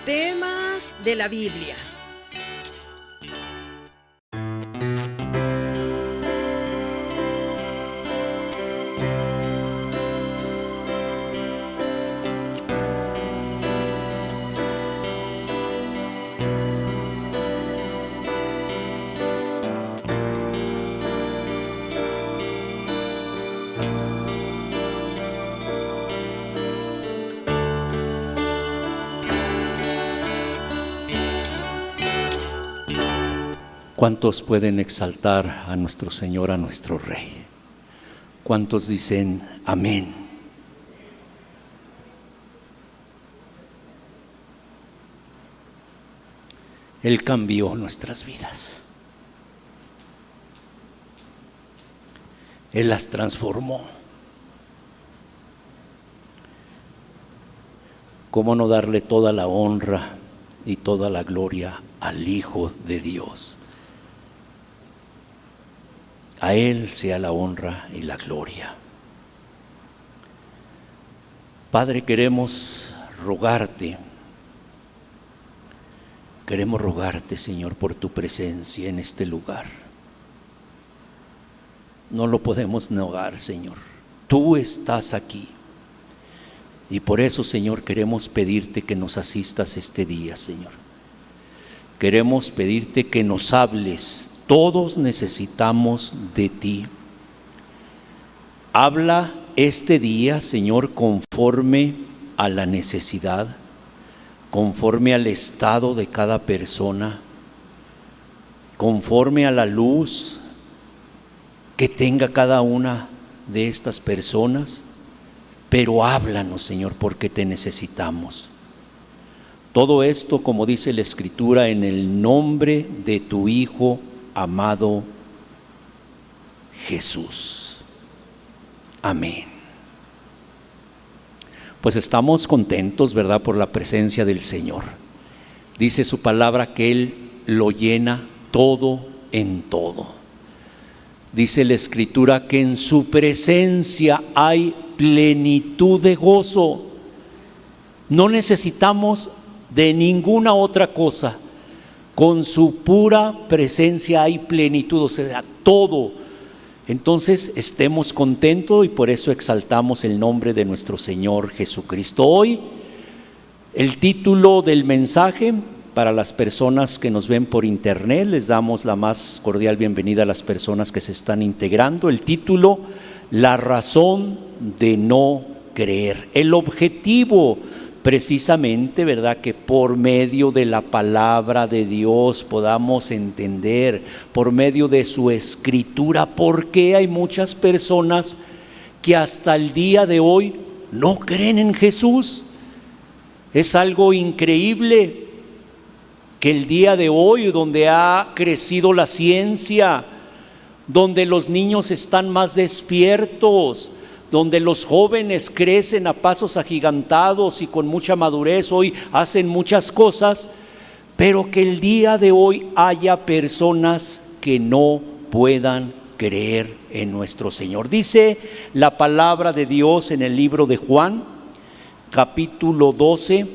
Temas de la Biblia. ¿Cuántos pueden exaltar a nuestro Señor, a nuestro Rey? ¿Cuántos dicen amén? Él cambió nuestras vidas. Él las transformó. ¿Cómo no darle toda la honra y toda la gloria al Hijo de Dios? A Él sea la honra y la gloria. Padre, queremos rogarte, Señor, por tu presencia en este lugar. No lo podemos negar, Señor. Tú estás aquí. Y por eso, Señor, queremos pedirte que nos asistas este día, Señor. Queremos pedirte que nos hables. Todos necesitamos de ti. Habla este día, Señor, conforme a la necesidad, conforme al estado de cada persona, conforme a la luz que tenga cada una de estas personas. Pero háblanos, Señor, porque te necesitamos. Todo esto, como dice la Escritura, en el nombre de tu Hijo amado Jesús. Amén. Pues estamos contentos, ¿verdad?, por la presencia del Señor. Dice su palabra que Él lo llena todo en todo. Dice la Escritura que en su presencia hay plenitud de gozo. No necesitamos de ninguna otra cosa. Con su pura presencia hay plenitud, o sea, todo. Entonces estemos contentos y por eso exaltamos el nombre de nuestro Señor Jesucristo. Hoy el título del mensaje, para las personas que nos ven por internet, les damos la más cordial bienvenida a las personas que se están integrando. El título: la razón de no creer. El objetivo precisamente, ¿verdad?, que por medio de la palabra de Dios podamos entender, por medio de su Escritura, por qué hay muchas personas que hasta el día de hoy no creen en Jesús. Es algo increíble que el día de hoy, donde ha crecido la ciencia, donde los niños están más despiertos, donde los jóvenes crecen a pasos agigantados y con mucha madurez, hoy hacen muchas cosas, pero que el día de hoy haya personas que no puedan creer en nuestro Señor. Dice la palabra de Dios en el libro de Juan, capítulo 12,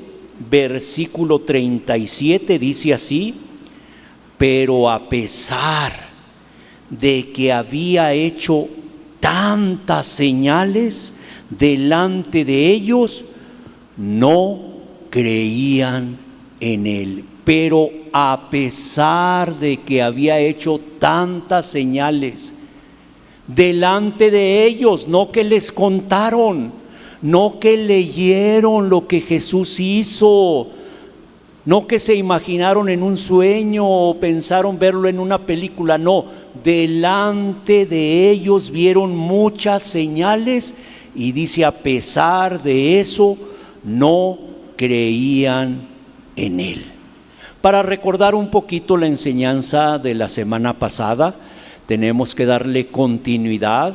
versículo 37, dice así: pero a pesar de que había hecho tantas señales delante de ellos, no creían en Él. Pero a pesar de que había hecho tantas señales delante de ellos, no que les contaron, no que leyeron lo que Jesús hizo, no que se imaginaron en un sueño o pensaron verlo en una película, no, delante de ellos vieron muchas señales y dice, a pesar de eso, no creían en Él. Para recordar un poquito la enseñanza de la semana pasada, tenemos que darle continuidad.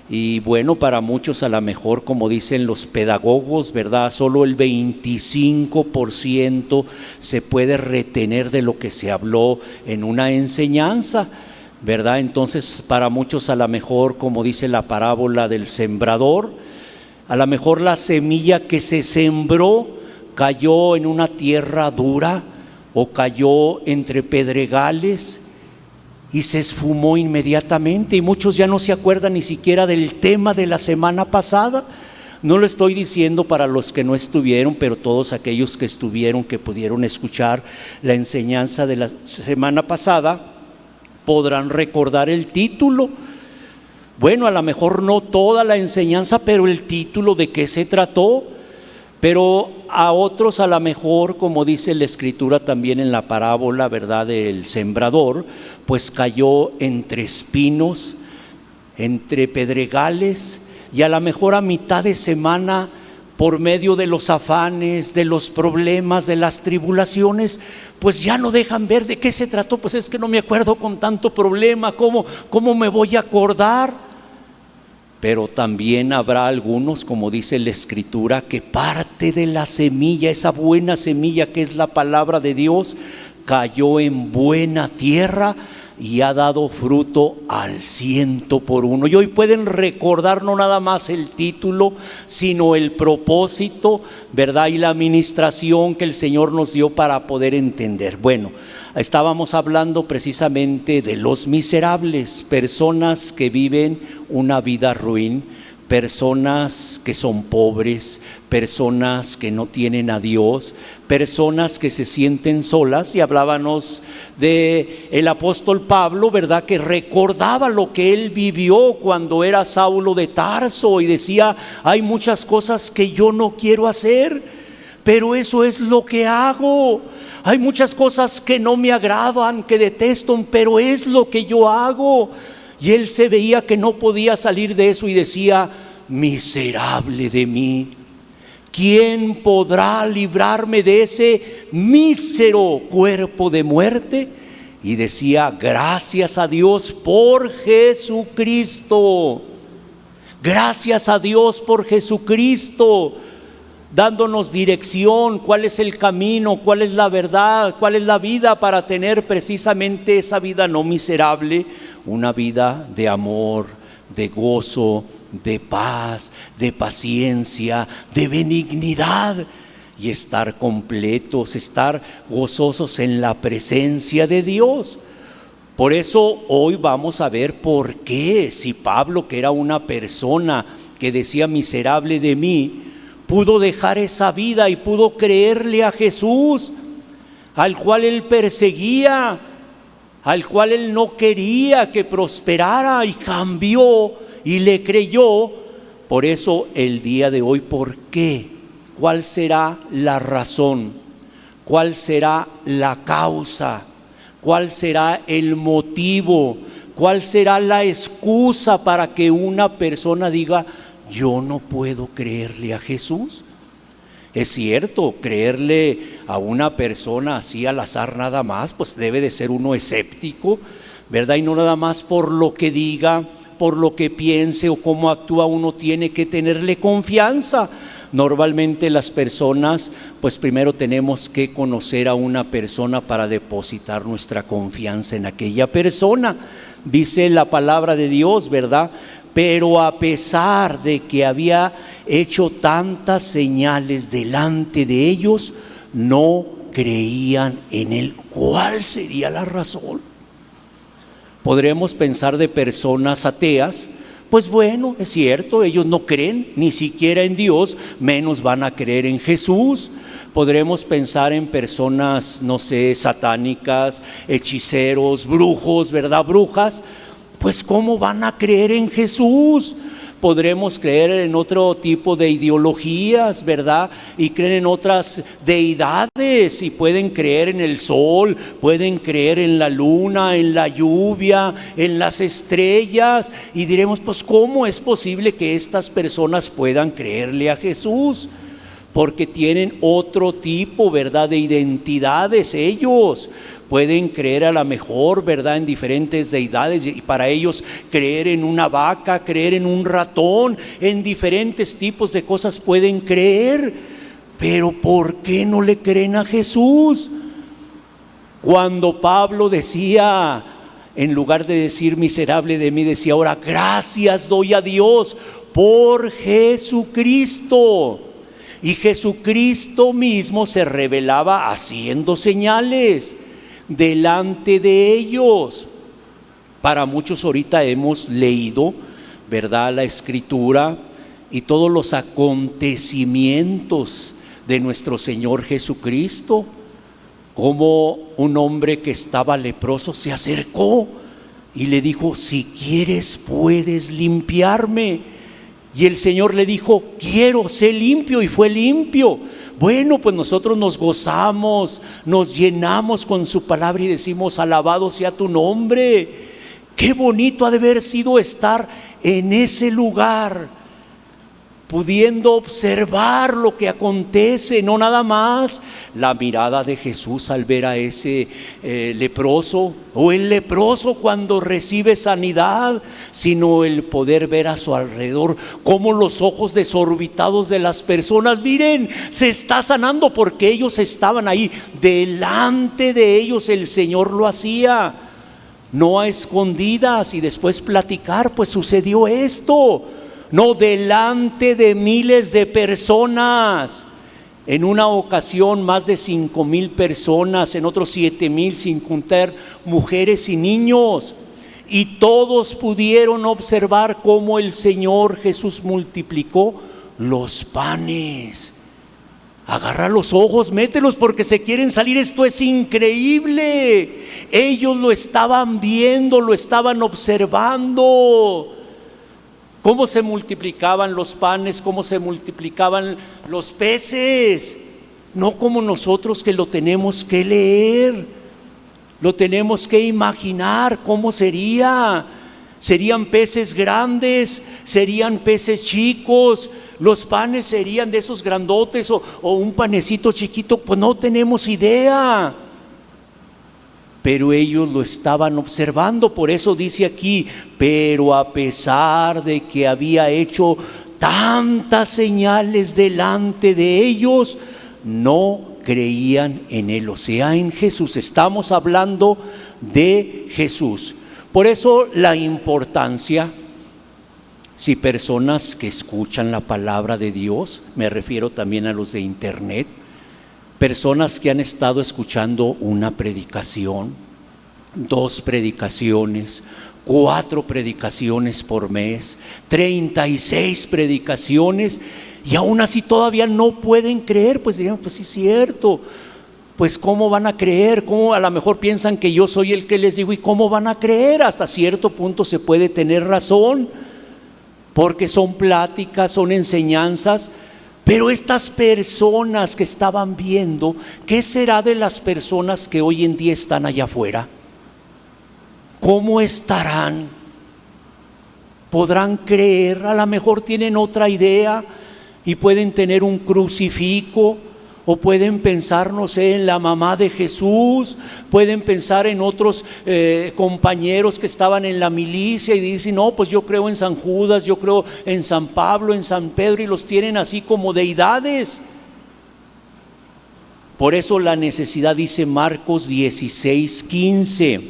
Y bueno, para muchos a lo mejor, como dicen los pedagogos, ¿verdad?, solo el 25% se puede retener de lo que se habló en una enseñanza, ¿verdad? Entonces, para muchos a lo mejor, como dice la parábola del sembrador, a lo mejor la semilla que se sembró ¿Cayó en una tierra dura o cayó entre pedregales y se esfumó inmediatamente? Y muchos ya no se acuerdan ni siquiera del tema de la semana pasada. No lo estoy diciendo para los que no estuvieron, pero todos aquellos que estuvieron, que pudieron escuchar la enseñanza de la semana pasada, podrán recordar el título. Bueno, a lo mejor no toda la enseñanza, pero el título de qué se trató. Pero a otros a lo mejor, como dice la Escritura también en la parábola, ¿verdad?, del sembrador, pues cayó entre espinos, entre pedregales, y a lo mejor a mitad de semana, por medio de los afanes, de los problemas, de las tribulaciones, pues ya no dejan ver de qué se trató. Pues es que no me acuerdo con tanto problema, ¿cómo me voy a acordar? Pero también habrá algunos, como dice la Escritura, que parte de la semilla, esa buena semilla que es la palabra de Dios, cayó en buena tierra y ha dado fruto al 100%. Y hoy pueden recordar no nada más el título, sino el propósito, ¿verdad?, y la administración que el Señor nos dio para poder entender. Bueno, estábamos hablando precisamente de los miserables, personas que viven una vida ruin, personas que son pobres, personas que no tienen a Dios, personas que se sienten solas. Y hablábamos de el apóstol Pablo, ¿verdad?, que recordaba lo que él vivió cuando era Saulo de Tarso y decía: hay muchas cosas que yo no quiero hacer, pero eso es lo que hago. Hay muchas cosas que no me agradan, que detesto, pero es lo que yo hago. Y él se veía que no podía salir de eso y decía: miserable de mí, ¿quién podrá librarme de ese mísero cuerpo de muerte? Y decía: gracias a Dios por Jesucristo. Gracias a Dios por Jesucristo, dándonos dirección, cuál es el camino, cuál es la verdad, cuál es la vida para tener precisamente esa vida no miserable, una vida de amor, de gozo, de paz, de paciencia, de benignidad, y estar completos, estar gozosos en la presencia de Dios. Por eso hoy vamos a ver por qué, si Pablo, que era una persona que decía miserable de mí, pudo dejar esa vida y pudo creerle a Jesús, al cual él perseguía, al cual él no quería que prosperara, y cambió y le creyó. Por eso el día de hoy, ¿por qué? ¿Cuál será la razón? ¿Cuál será la causa? ¿Cuál será el motivo? ¿Cuál será la excusa para que una persona diga: yo no puedo creerle a Jesús? Es cierto, creerle a una persona así al azar nada más, pues debe de ser uno escéptico, ¿verdad? Y no nada más por lo que diga, por lo que piense o cómo actúa. Uno tiene que tenerle confianza. Normalmente las personas, pues primero tenemos que conocer a una persona para depositar nuestra confianza en aquella persona. Dice la palabra de Dios, ¿verdad? Pero a pesar de que había hecho tantas señales delante de ellos, no creían en él. ¿Cuál sería la razón? Podremos pensar de personas ateas: pues bueno, es cierto, ellos no creen ni siquiera en Dios, menos van a creer en Jesús. Podremos pensar en personas, no sé, satánicas, hechiceros, brujos, ¿verdad? Brujas. Pues ¿cómo van a creer en Jesús? Podremos creer en otro tipo de ideologías, ¿verdad? Y creen en otras deidades, y pueden creer en el sol, pueden creer en la luna, en la lluvia, en las estrellas. Y diremos: pues ¿cómo es posible que estas personas puedan creerle a Jesús? Porque tienen otro tipo, ¿verdad?, de identidades. Ellos pueden creer a lo mejor, ¿verdad?, en diferentes deidades, y para ellos creer en una vaca, creer en un ratón, en diferentes tipos de cosas pueden creer. Pero ¿por qué no le creen a Jesús? Cuando Pablo decía, en lugar de decir miserable de mí, decía: ahora gracias doy a Dios por Jesucristo. Y Jesucristo mismo se revelaba haciendo señales delante de ellos. Para muchos ahorita hemos leído, ¿verdad?, la Escritura y todos los acontecimientos de nuestro Señor Jesucristo, como un hombre que estaba leproso se acercó y le dijo: si quieres puedes limpiarme. Y el Señor le dijo: quiero, sé limpio, y fue limpio. Bueno, pues nosotros nos gozamos, nos llenamos con su palabra y decimos: alabado sea tu nombre. Qué bonito ha de haber sido estar en ese lugar, pudiendo observar lo que acontece, no nada más la mirada de Jesús al ver a ese leproso, o el leproso cuando recibe sanidad, sino el poder ver a su alrededor cómo los ojos desorbitados de las personas, miren, se está sanando, porque ellos estaban ahí, delante de ellos el Señor lo hacía, no a escondidas, y después platicar, pues sucedió esto. No, delante de miles de personas. En una ocasión más de 5,000 personas, en otros 7,000, sin contar mujeres y niños. Y todos pudieron observar cómo el Señor Jesús multiplicó los panes. Agarra los ojos, mételos porque se quieren salir. Esto es increíble. Ellos lo estaban viendo, lo estaban observando. Cómo se multiplicaban los panes, cómo se multiplicaban los peces. No como nosotros, que lo tenemos que leer, lo tenemos que imaginar cómo sería. Serían peces grandes, serían peces chicos, los panes serían de esos grandotes o un panecito chiquito, pues no tenemos idea. Pero ellos lo estaban observando, por eso dice aquí: pero a pesar de que había hecho tantas señales delante de ellos, no creían en él, o sea, en Jesús. Estamos hablando de Jesús. Por eso la importancia, si personas que escuchan la palabra de Dios, me refiero también a los de internet, personas que han estado escuchando una predicación, 2 predicaciones, 4 predicaciones por mes, 36 predicaciones, y aún así todavía no pueden creer, pues digan: pues sí es cierto, pues cómo van a creer, cómo a lo mejor piensan que yo soy el que les digo, y cómo van a creer. Hasta cierto punto se puede tener razón, porque son pláticas, son enseñanzas. Pero estas personas que estaban viendo, ¿qué será de las personas que hoy en día están allá afuera? ¿Cómo estarán? ¿Podrán creer? A lo mejor tienen otra idea y pueden tener un crucifijo, o pueden pensar, no sé, en la mamá de Jesús, pueden pensar en otros compañeros que estaban en la milicia y dicen: no, pues yo creo en San Judas, yo creo en San Pablo, en San Pedro, y los tienen así como deidades. Por eso la necesidad, dice Marcos 16:15,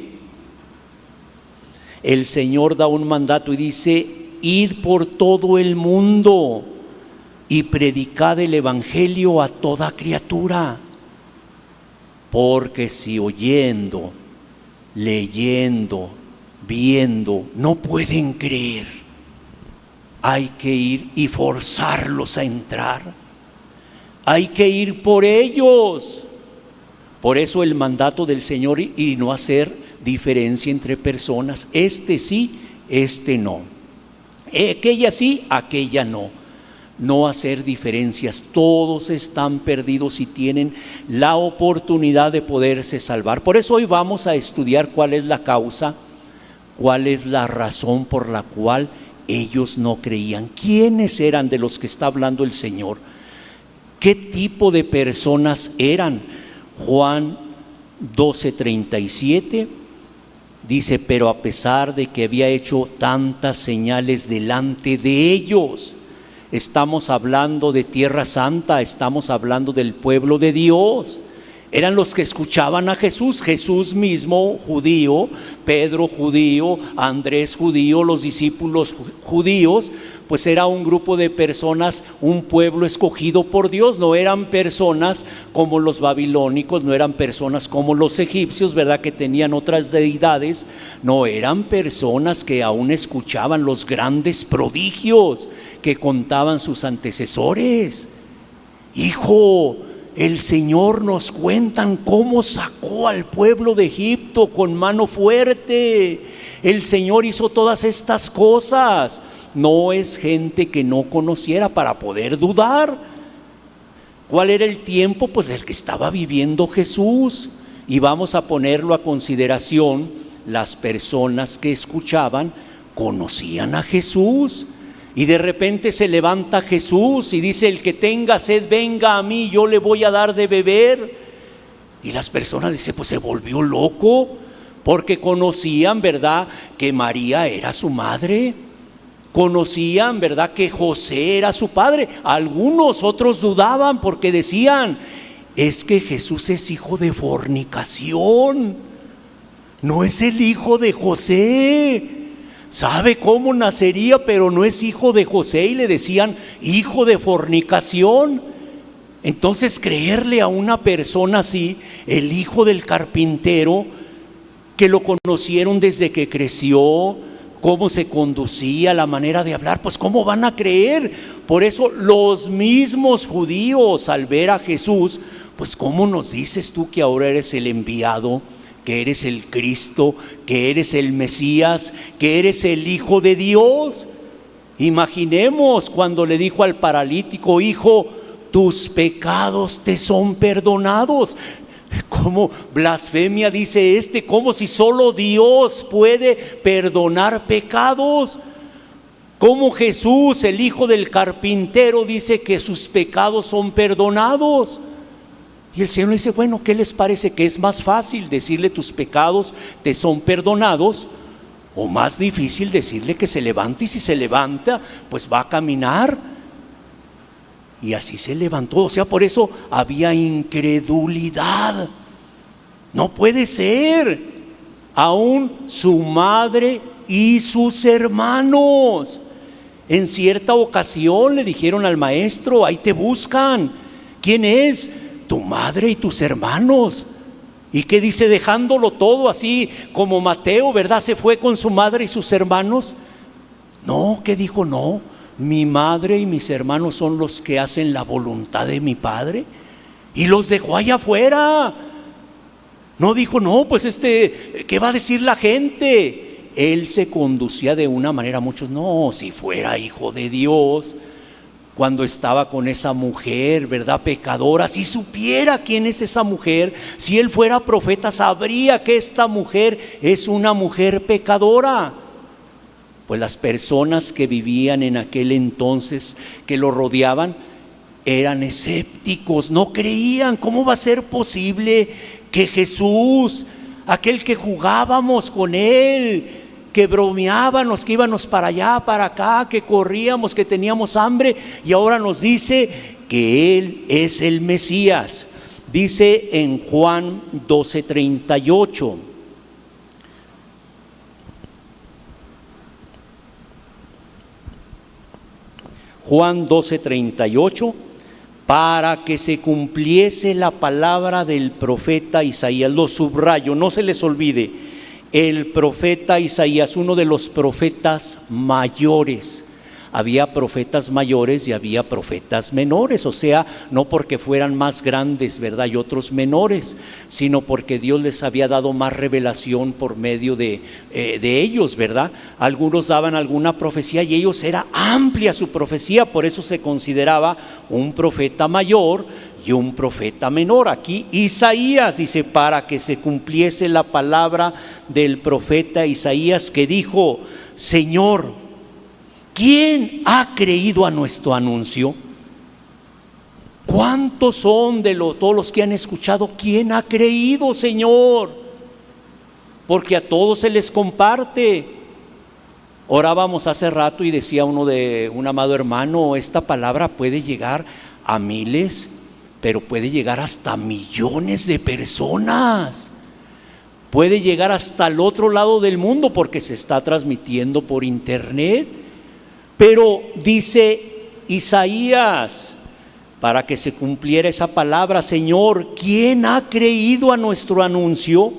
el Señor da un mandato y dice: id por todo el mundo y predicad el evangelio a toda criatura, porque si oyendo, leyendo, viendo no pueden creer, hay que ir y forzarlos a entrar, hay que ir por ellos. Por eso el mandato del Señor, y no hacer diferencia entre personas, este sí, este no, aquella sí, aquella no. No hacer diferencias, todos están perdidos y tienen la oportunidad de poderse salvar. Por eso hoy vamos a estudiar cuál es la causa, cuál es la razón por la cual ellos no creían. ¿Quiénes eran de los que está hablando el Señor? ¿Qué tipo de personas eran? Juan 12:37 dice: pero a pesar de que había hecho tantas señales delante de ellos. Estamos hablando de Tierra Santa, estamos hablando del pueblo de Dios. eran los que escuchaban a Jesús. Jesús mismo, judío, Pedro judío, Andrés judío, los discípulos judíos, pues era un grupo de personas, un pueblo escogido por Dios. No eran personas como los babilónicos, no eran personas como los egipcios, ¿verdad?, que tenían otras deidades. No, eran personas que aún escuchaban los grandes prodigios que contaban sus antecesores. Hijo, el Señor, nos cuentan cómo sacó al pueblo de Egipto con mano fuerte. El Señor hizo todas estas cosas. No es gente que no conociera para poder dudar. ¿Cuál era el tiempo? Pues el que estaba viviendo Jesús. Y vamos a ponerlo a consideración. Las personas que escuchaban conocían a Jesús. Y de repente se levanta Jesús y dice: el que tenga sed, venga a mí, yo le voy a dar de beber. Y las personas dicen: pues se volvió loco, porque conocían, ¿verdad?, que María era su madre. Conocían, ¿verdad?, que José era su padre. Algunos otros dudaban porque decían: es que Jesús es hijo de fornicación, no es el hijo de José. Sabe cómo nacería, pero no es hijo de José. Y le decían: hijo de fornicación. Entonces, creerle a una persona así, el hijo del carpintero, que lo conocieron desde que creció, cómo se conducía, la manera de hablar, pues ¿cómo van a creer? Por eso los mismos judíos, al ver a Jesús, pues ¿cómo nos dices tú que ahora eres el enviado, que eres el Cristo, que eres el Mesías, que eres el Hijo de Dios? Imaginemos cuando le dijo al paralítico: hijo, tus pecados te son perdonados. ¿Cómo blasfemia dice como si solo Dios puede perdonar pecados? ¿Cómo Jesús, el hijo del carpintero, dice que sus pecados son perdonados? Y el Señor le dice: bueno, ¿qué les parece? ¿Que es más fácil decirle tus pecados te son perdonados? ¿O más difícil decirle que se levante? Y si se levanta, pues va a caminar. Y así se levantó. O sea, por eso había incredulidad. No puede ser. Aún su madre y sus hermanos, en cierta ocasión le dijeron al maestro: ahí te buscan. ¿Quién es? Tu madre y tus hermanos. ¿Y qué dice? Dejándolo todo así como Mateo, ¿verdad?, se fue con su madre y sus hermanos. No, ¿qué dijo? No, mi madre y mis hermanos son los que hacen la voluntad de mi Padre. Y los dejó allá afuera. No dijo: no, pues ¿qué va a decir la gente? Él se conducía de una manera. Muchos: no, si fuera hijo de Dios, cuando estaba con esa mujer, ¿verdad?, pecadora, si supiera quién es esa mujer, si él fuera profeta, sabría que esta mujer es una mujer pecadora. Pues las personas que vivían en aquel entonces, que lo rodeaban, eran escépticos, no creían. ¿Cómo va a ser posible que Jesús, aquel que jugábamos con él, que bromeábamos, que íbamos para allá, para acá, que corríamos, que teníamos hambre, y ahora nos dice que él es el Mesías? Dice en Juan 12:38. Juan 12:38, para que se cumpliese la palabra del profeta Isaías. Lo subrayo, no se les olvide, el profeta Isaías, uno de los profetas mayores. Había profetas mayores y había profetas menores, o sea, no porque fueran más grandes, ¿verdad?, y otros menores, sino porque Dios les había dado más revelación por medio de ellos, ¿verdad? Algunos daban alguna profecía y ellos, era amplia su profecía, por eso se consideraba un profeta mayor y un profeta menor. Aquí Isaías dice: para que se cumpliese la palabra del profeta Isaías, que dijo: Señor, ¿quién ha creído a nuestro anuncio? ¿Cuántos son de todos los que han escuchado? ¿Quién ha creído, Señor? Porque a todos se les comparte. Orábamos hace rato y decía un amado hermano: esta palabra puede llegar a miles, pero puede llegar hasta millones de personas. Puede llegar hasta el otro lado del mundo porque se está transmitiendo por internet. Pero dice Isaías, para que se cumpliera esa palabra: Señor, ¿quién ha creído a nuestro anuncio?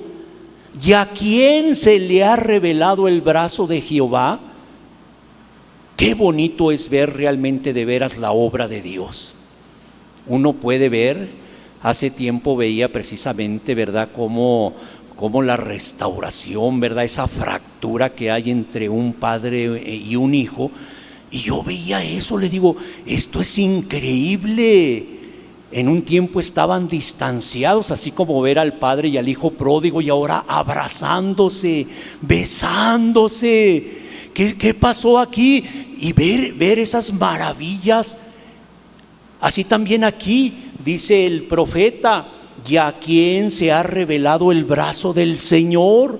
¿Y a quién se le ha revelado el brazo de Jehová? Qué bonito es ver realmente de veras la obra de Dios. Uno puede ver, hace tiempo veía precisamente, ¿verdad?, cómo la restauración, ¿verdad?, esa fractura que hay entre un padre y un hijo. Y yo veía eso, le digo, esto es increíble. En un tiempo estaban distanciados, así como ver al padre y al hijo pródigo, y ahora abrazándose, besándose. ¿Qué pasó aquí? Y ver esas maravillas. Así también aquí dice el profeta: ¿y a quién se ha revelado el brazo del Señor?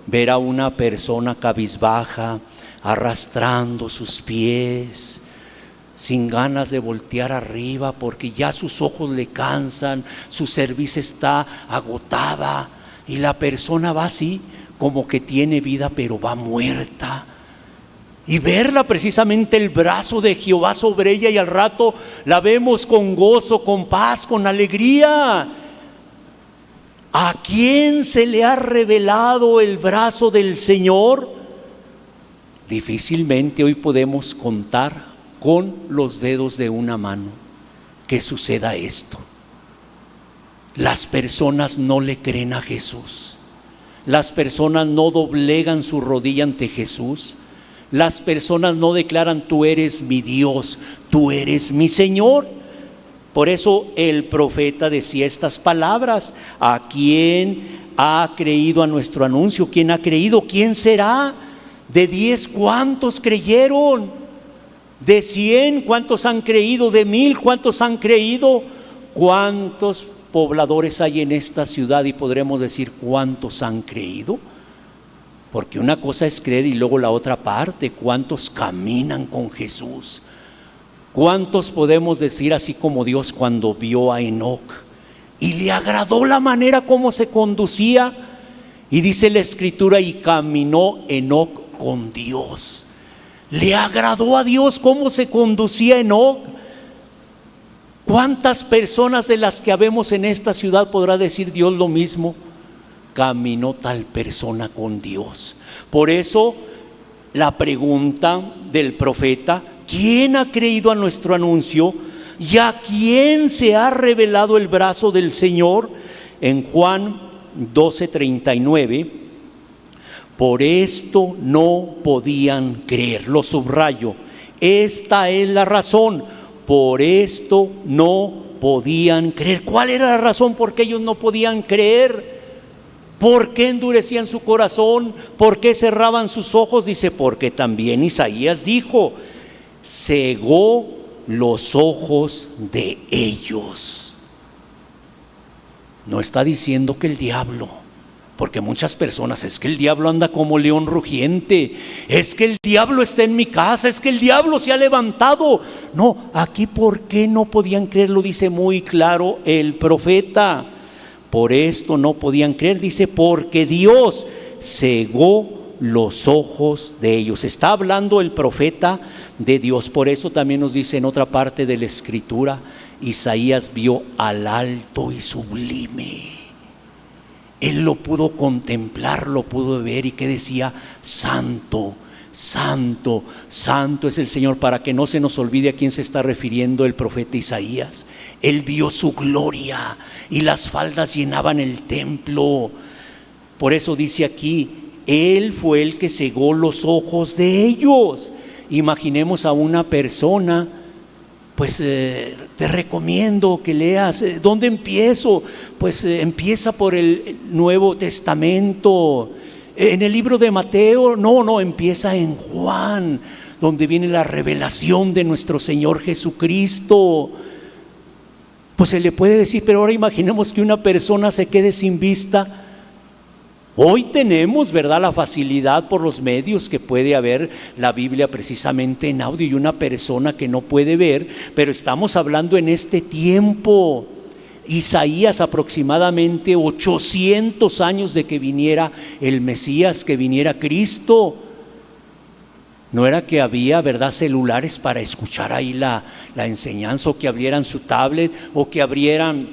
Ver a una persona cabizbaja, arrastrando sus pies, sin ganas de voltear arriba, porque ya sus ojos le cansan, su cerviz está agotada, y la persona va así, como que tiene vida, pero va muerta. Y verla precisamente el brazo de Jehová sobre ella, y al rato la vemos con gozo, con paz, con alegría. ¿A quién se le ha revelado el brazo del Señor? Difícilmente hoy podemos contar con los dedos de una mano que suceda esto. Las personas no le creen a Jesús. Las personas no doblegan su rodilla ante Jesús. Las personas no declaran: tú eres mi Dios, tú eres mi Señor. Por eso el profeta decía estas palabras: ¿a quién ha creído a nuestro anuncio? ¿Quién ha creído? ¿Quién será? De 10, ¿cuántos creyeron? De 100, ¿cuántos han creído? De 1000, ¿cuántos han creído? ¿Cuántos pobladores hay en esta ciudad? Y podremos decir: ¿cuántos han creído? Porque una cosa es creer y luego la otra parte: ¿cuántos caminan con Jesús? ¿Cuántos podemos decir así como Dios cuando vio a Enoc y le agradó la manera como se conducía? Y dice la Escritura: y caminó Enoc con Dios. Le agradó a Dios cómo se conducía Enoc. ¿Cuántas personas de las que habemos en esta ciudad podrá decir Dios lo mismo? Caminó tal persona con Dios. Por eso la pregunta del profeta: ¿quién ha creído a nuestro anuncio? ¿Y a quién se ha revelado el brazo del Señor? En Juan 12:39, por esto no podían creer. Lo subrayo, esta es la razón: por esto no podían creer. ¿Cuál era la razón por qué ellos no podían creer? ¿Por qué endurecían su corazón? ¿Por qué cerraban sus ojos? Dice: porque también Isaías dijo: cegó los ojos de ellos. No está diciendo que el diablo, porque muchas personas: es que el diablo anda como león rugiente, es que el diablo está en mi casa, es que el diablo se ha levantado. No, aquí ¿por qué no podían creer? Lo dice muy claro el profeta. Por esto no podían creer, dice, porque Dios cegó los ojos de ellos. Está hablando el profeta de Dios. Por eso también nos dice en otra parte de la Escritura: Isaías vio al alto y sublime. Él lo pudo contemplar, lo pudo ver, y que decía: santo, santo, santo es el Señor. Para que no se nos olvide a quién se está refiriendo el profeta Isaías. Él vio su gloria y las faldas llenaban el templo. Por eso dice aquí: Él fue el que cegó los ojos de ellos. Imaginemos a una persona, pues te recomiendo que leas. ¿Dónde empiezo? Pues empieza por el Nuevo Testamento. En el libro de Mateo, no, empieza en Juan, donde viene la revelación de nuestro Señor Jesucristo. Pues se le puede decir, pero ahora imaginemos que una persona se quede sin vista. Hoy tenemos, ¿verdad?, la facilidad por los medios que puede haber la Biblia precisamente en audio, y una persona que no puede ver, pero estamos hablando en este tiempo. Isaías aproximadamente 800 años de que viniera el Mesías, que viniera Cristo. No era que había, ¿verdad?, celulares para escuchar ahí la enseñanza, o que abrieran su tablet, o que abrieran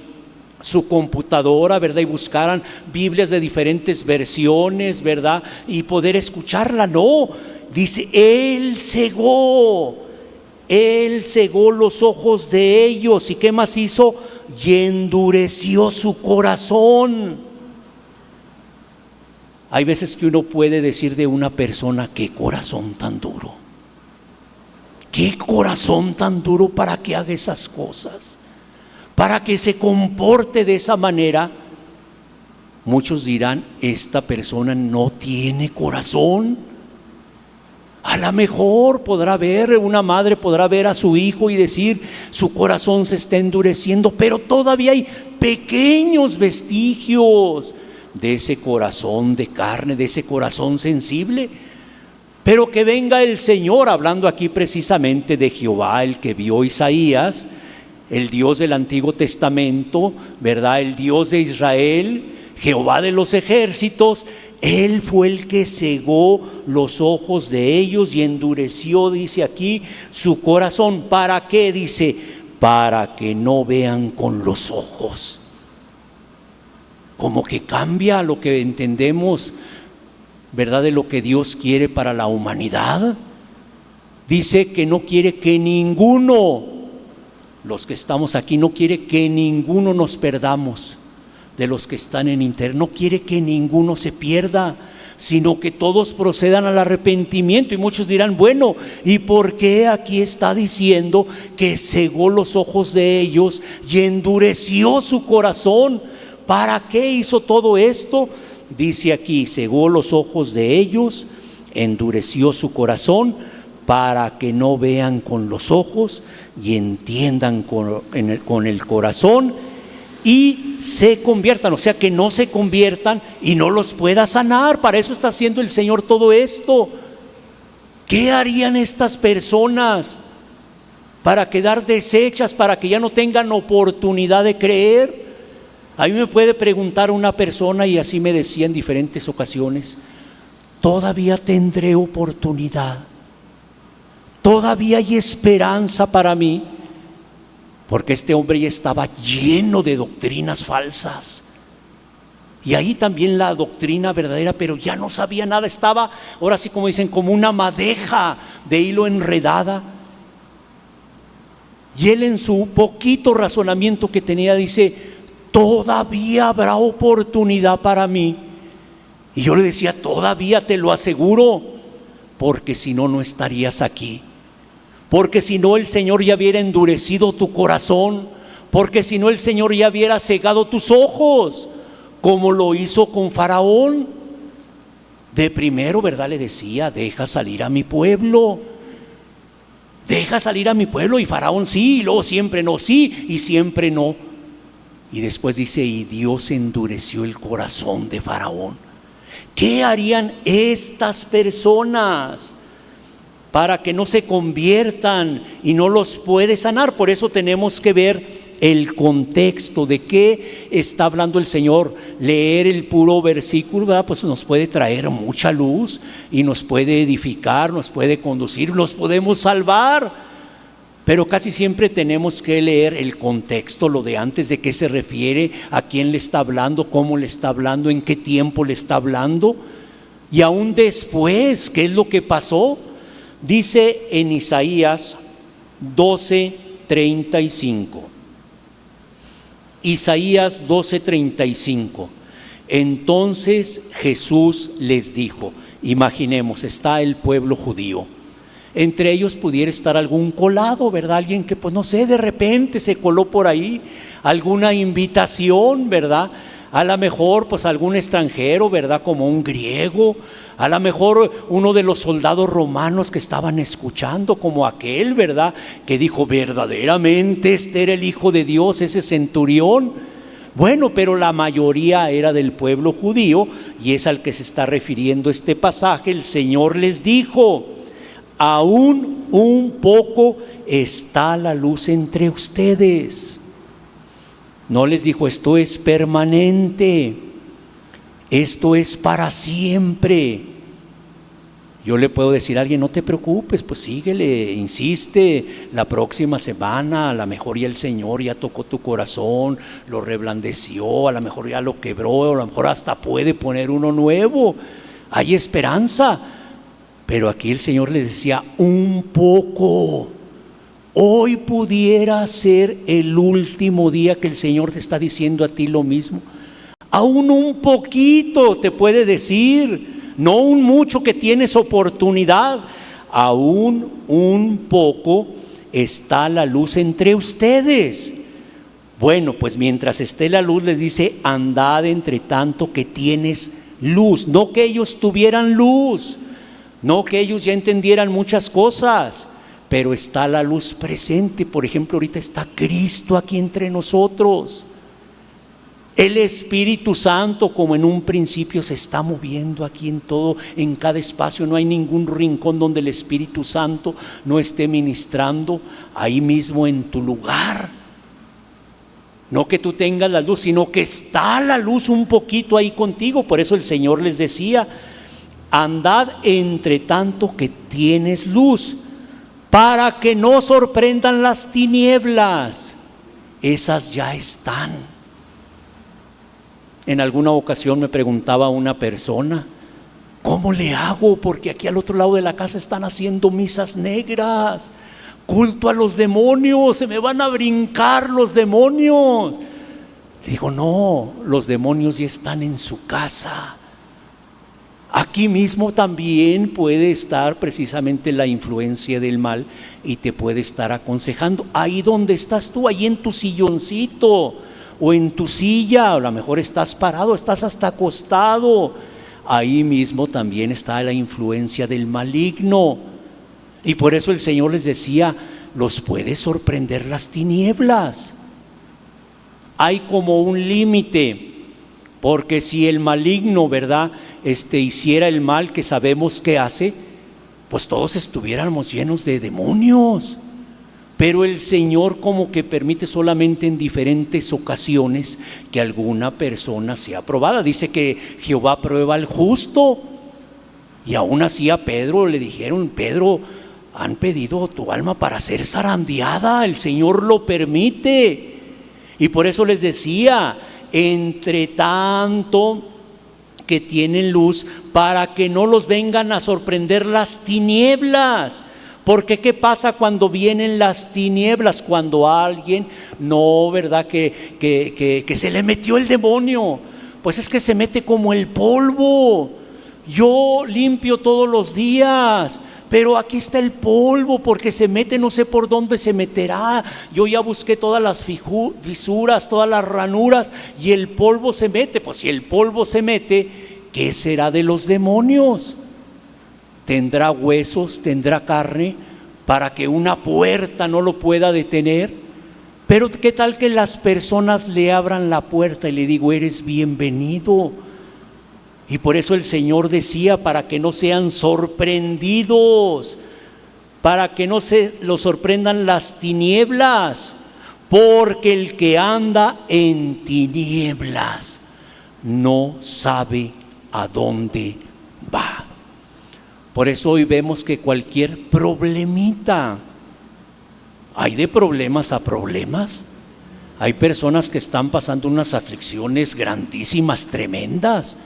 su computadora, ¿verdad?, y buscaran Biblias de diferentes versiones, ¿verdad?, y poder escucharla. No, dice, Él cegó los ojos de ellos. ¿Y qué más hizo? Y endureció su corazón. Hay veces que uno puede decir de una persona: qué corazón tan duro, qué corazón tan duro para que haga esas cosas, para que se comporte de esa manera. Muchos dirán: esta persona no tiene corazón. A lo mejor podrá ver, una madre podrá ver a su hijo y decir: su corazón se está endureciendo, pero todavía hay pequeños vestigios de ese corazón de carne, de ese corazón sensible. Pero que venga el Señor, hablando aquí precisamente de Jehová, el que vio Isaías, el Dios del Antiguo Testamento, ¿verdad?, el Dios de Israel, Jehová de los ejércitos. Él fue el que cegó los ojos de ellos y endureció, dice aquí, su corazón. ¿Para qué? Dice, para que no vean con los ojos. Como que cambia lo que entendemos, ¿verdad?, de lo que Dios quiere para la humanidad. Dice que no quiere que ninguno, los que estamos aquí, no quiere que ninguno nos perdamos. De los que están en internet, no quiere que ninguno se pierda, sino que todos procedan al arrepentimiento. Y muchos dirán: bueno, ¿y por qué aquí está diciendo que cegó los ojos de ellos y endureció su corazón? ¿Para qué hizo todo esto? Dice aquí: cegó los ojos de ellos, endureció su corazón, para que no vean con los ojos y entiendan con el corazón y se conviertan. O sea, que no se conviertan y no los pueda sanar. Para eso está haciendo el Señor todo esto. ¿Qué harían estas personas para quedar deshechas, para que ya no tengan oportunidad de creer? A mí me puede preguntar una persona, y así me decía en diferentes ocasiones: todavía tendré oportunidad, todavía hay esperanza para mí. Porque este hombre ya estaba lleno de doctrinas falsas. Y ahí también la doctrina verdadera, pero ya no sabía nada. Estaba, ahora sí como dicen, como una madeja de hilo enredada. Y él, en su poquito razonamiento que tenía, dice: todavía habrá oportunidad para mí. Y yo le decía: todavía, te lo aseguro, porque si no, no estarías aquí. Porque si no, el Señor ya hubiera endurecido tu corazón. Porque si no, el Señor ya hubiera cegado tus ojos, como lo hizo con Faraón. De primero, ¿verdad?, le decía: deja salir a mi pueblo, deja salir a mi pueblo. Y Faraón sí, y luego siempre no, sí, y siempre no. Y después dice: y Dios endureció el corazón de Faraón. ¿Qué harían estas personas para que no se conviertan y no los puede sanar? Por eso tenemos que ver el contexto de qué está hablando el Señor. Leer el puro versículo, ¿verdad?, pues nos puede traer mucha luz y nos puede edificar, nos puede conducir, nos podemos salvar. Pero casi siempre tenemos que leer el contexto, lo de antes, de qué se refiere, a quién le está hablando, cómo le está hablando, en qué tiempo le está hablando. Y aún después, ¿qué es lo que pasó? Dice en Isaías 12:35. Isaías 12:35. Entonces Jesús les dijo, imaginemos, está el pueblo judío. Entre ellos pudiera estar algún colado, ¿verdad? Alguien que, pues no sé, de repente se coló por ahí, alguna invitación, ¿verdad? A lo mejor pues algún extranjero, ¿verdad?, como un griego. A lo mejor uno de los soldados romanos que estaban escuchando, como aquel, ¿verdad?, que dijo: verdaderamente este era el Hijo de Dios, ese centurión. Bueno, pero la mayoría era del pueblo judío, y es al que se está refiriendo este pasaje. El Señor les dijo: aún un poco está la luz entre ustedes. No les dijo, esto es permanente, esto es para siempre. Yo le puedo decir a alguien, no te preocupes, pues síguele, insiste, la próxima semana a lo mejor ya el Señor ya tocó tu corazón, lo reblandeció, a lo mejor ya lo quebró, a lo mejor hasta puede poner uno nuevo, hay esperanza. Pero aquí el Señor les decía, un poco, hoy pudiera ser el último día que el Señor te está diciendo a ti lo mismo. Aún un poquito te puede decir, no un mucho que tienes oportunidad, aún un poco está la luz entre ustedes. Bueno, pues mientras esté la luz les dice, andad entre tanto que tienes luz, no que ellos tuvieran luz, no que ellos ya entendieran muchas cosas, pero está la luz presente. Por ejemplo, ahorita está Cristo aquí entre nosotros. El Espíritu Santo, como en un principio, se está moviendo aquí en todo, en cada espacio. No hay ningún rincón donde el Espíritu Santo no esté ministrando, ahí mismo en tu lugar. No que tú tengas la luz, sino que está la luz un poquito ahí contigo. Por eso el Señor les decía, andad entre tanto que tienes luz, para que no sorprendan las tinieblas. Esas ya están. En alguna ocasión me preguntaba una persona, ¿cómo le hago? Porque aquí al otro lado de la casa están haciendo misas negras, culto a los demonios, se me van a brincar los demonios. Le digo, no, los demonios ya están en su casa. Aquí mismo también puede estar precisamente la influencia del mal y te puede estar aconsejando. Ahí donde estás tú, ahí en tu silloncito o en tu silla, o a lo mejor estás parado, estás hasta acostado, ahí mismo también está la influencia del maligno. Y por eso el Señor les decía, los puede sorprender las tinieblas. Hay como un límite, porque si el maligno, ¿verdad?, hiciera el mal que sabemos que hace, pues todos estuviéramos llenos de demonios. Pero el Señor como que permite solamente en diferentes ocasiones que alguna persona sea probada. Dice que Jehová prueba al justo. Y aún así a Pedro le dijeron, Pedro, han pedido tu alma para ser zarandeada. El Señor lo permite. Y por eso les decía, entre tanto que tienen luz, para que no los vengan a sorprender las tinieblas. Porque ¿qué pasa cuando vienen las tinieblas? Cuando a alguien, no, ¿verdad?, que se le metió el demonio. Pues es que se mete como el polvo. Yo limpio todos los días, pero aquí está el polvo porque se mete, no sé por dónde se meterá. Yo ya busqué todas las fisuras, todas las ranuras y el polvo se mete. Pues si el polvo se mete, ¿qué será de los demonios? Tendrá huesos, tendrá carne, para que una puerta no lo pueda detener. Pero ¿qué tal que las personas le abran la puerta y le digo, eres bienvenido? Y por eso el Señor decía, para que no sean sorprendidos, para que no se los sorprendan las tinieblas, porque el que anda en tinieblas no sabe a dónde va. Por eso hoy vemos que cualquier problemita, hay de problemas a problemas. Hay personas que están pasando unas aflicciones grandísimas, tremendas,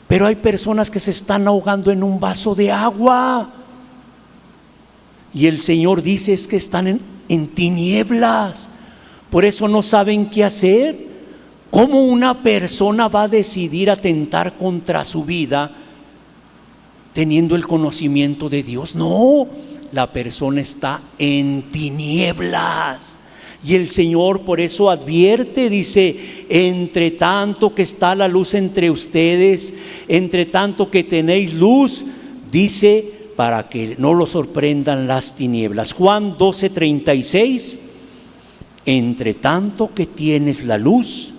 pero hay personas que se están ahogando en un vaso de agua. Y el Señor dice es que están en tinieblas, por eso no saben qué hacer. ¿Cómo una persona va a decidir atentar contra su vida teniendo el conocimiento de Dios? No, la persona está en tinieblas. Y el Señor por eso advierte, dice, entre tanto que está la luz entre ustedes, entre tanto que tenéis luz, dice, para que no lo sorprendan las tinieblas. Juan 12:36, entre tanto que tienes la luz,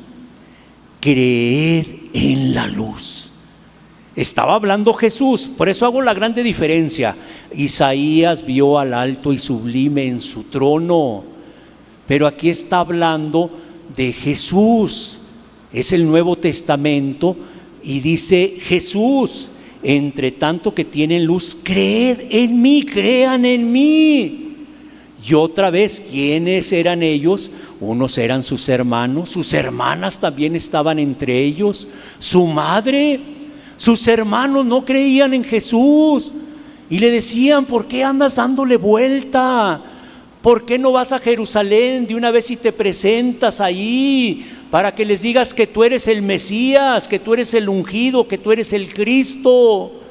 creer en la luz. Estaba hablando Jesús, por eso hago la grande diferencia. Isaías vio al alto y sublime en su trono, pero aquí está hablando de Jesús. Es el Nuevo Testamento y dice Jesús: entre tanto que tienen luz, creed en mí, crean en mí. Y otra vez, ¿quiénes eran ellos? Unos eran sus hermanos, sus hermanas también estaban entre ellos, su madre. Sus hermanos no creían en Jesús y le decían: ¿por qué andas dándole vuelta? ¿Por qué no vas a Jerusalén de una vez y te presentas ahí para que les digas que tú eres el Mesías, que tú eres el ungido, que tú eres el Cristo?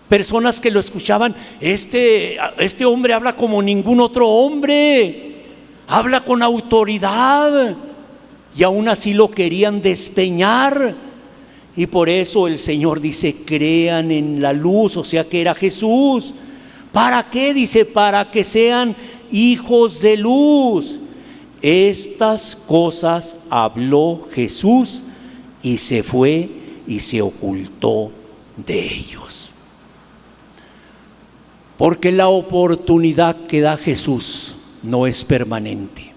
Personas que lo escuchaban: este hombre habla como ningún otro hombre, habla con autoridad, y aún así lo querían despeñar. Y por eso el Señor dice: crean en la luz, o sea que era Jesús. ¿Para qué? Dice: para que sean hijos de luz. Estas cosas habló Jesús y se fue y se ocultó de ellos. Porque la oportunidad que da Jesús no es permanente,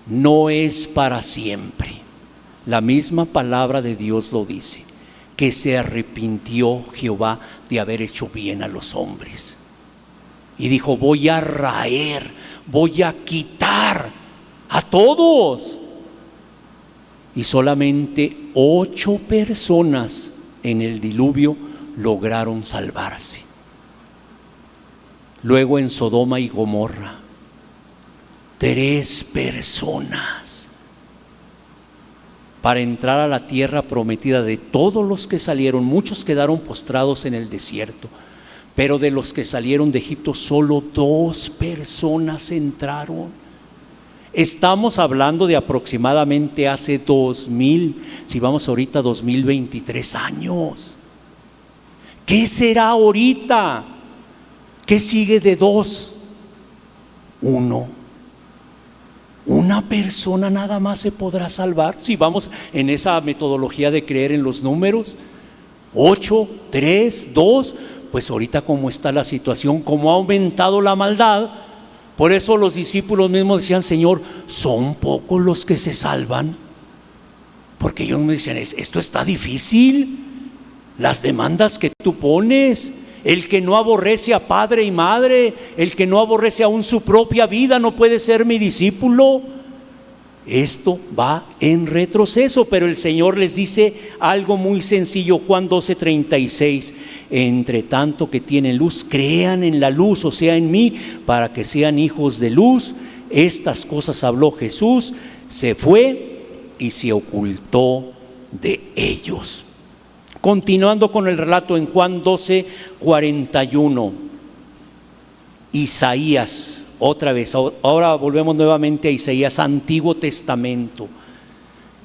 no es para siempre. La misma palabra de Dios lo dice, que se arrepintió Jehová de haber hecho bien a los hombres. Y dijo: voy a raer, voy a quitar a todos. Y solamente 8 personas en el diluvio lograron salvarse. Luego en Sodoma y Gomorra, 3 personas. Para entrar a la tierra prometida, de todos los que salieron, muchos quedaron postrados en el desierto, pero de los que salieron de Egipto, solo 2 personas entraron. Estamos hablando de aproximadamente hace 2000, si vamos ahorita 2023 años. ¿Qué será ahorita? ¿Qué sigue de 2? 1. Una persona nada más se podrá salvar. Si vamos en esa metodología de creer en los números, 8, 3, 2, pues ahorita como está la situación, como ha aumentado la maldad, por eso los discípulos mismos decían: Señor, ¿son pocos los que se salvan? Porque ellos me decían: esto está difícil, las demandas que tú pones. El que no aborrece a padre y madre, el que no aborrece aún su propia vida, no puede ser mi discípulo. Esto va en retroceso, pero el Señor les dice algo muy sencillo. Juan 12:36: entre tanto que tienen luz, crean en la luz, o sea en mí, para que sean hijos de luz. Estas cosas habló Jesús, se fue y se ocultó de ellos. Continuando con el relato en Juan 12:41, Isaías, otra vez, ahora volvemos nuevamente a Isaías, Antiguo Testamento.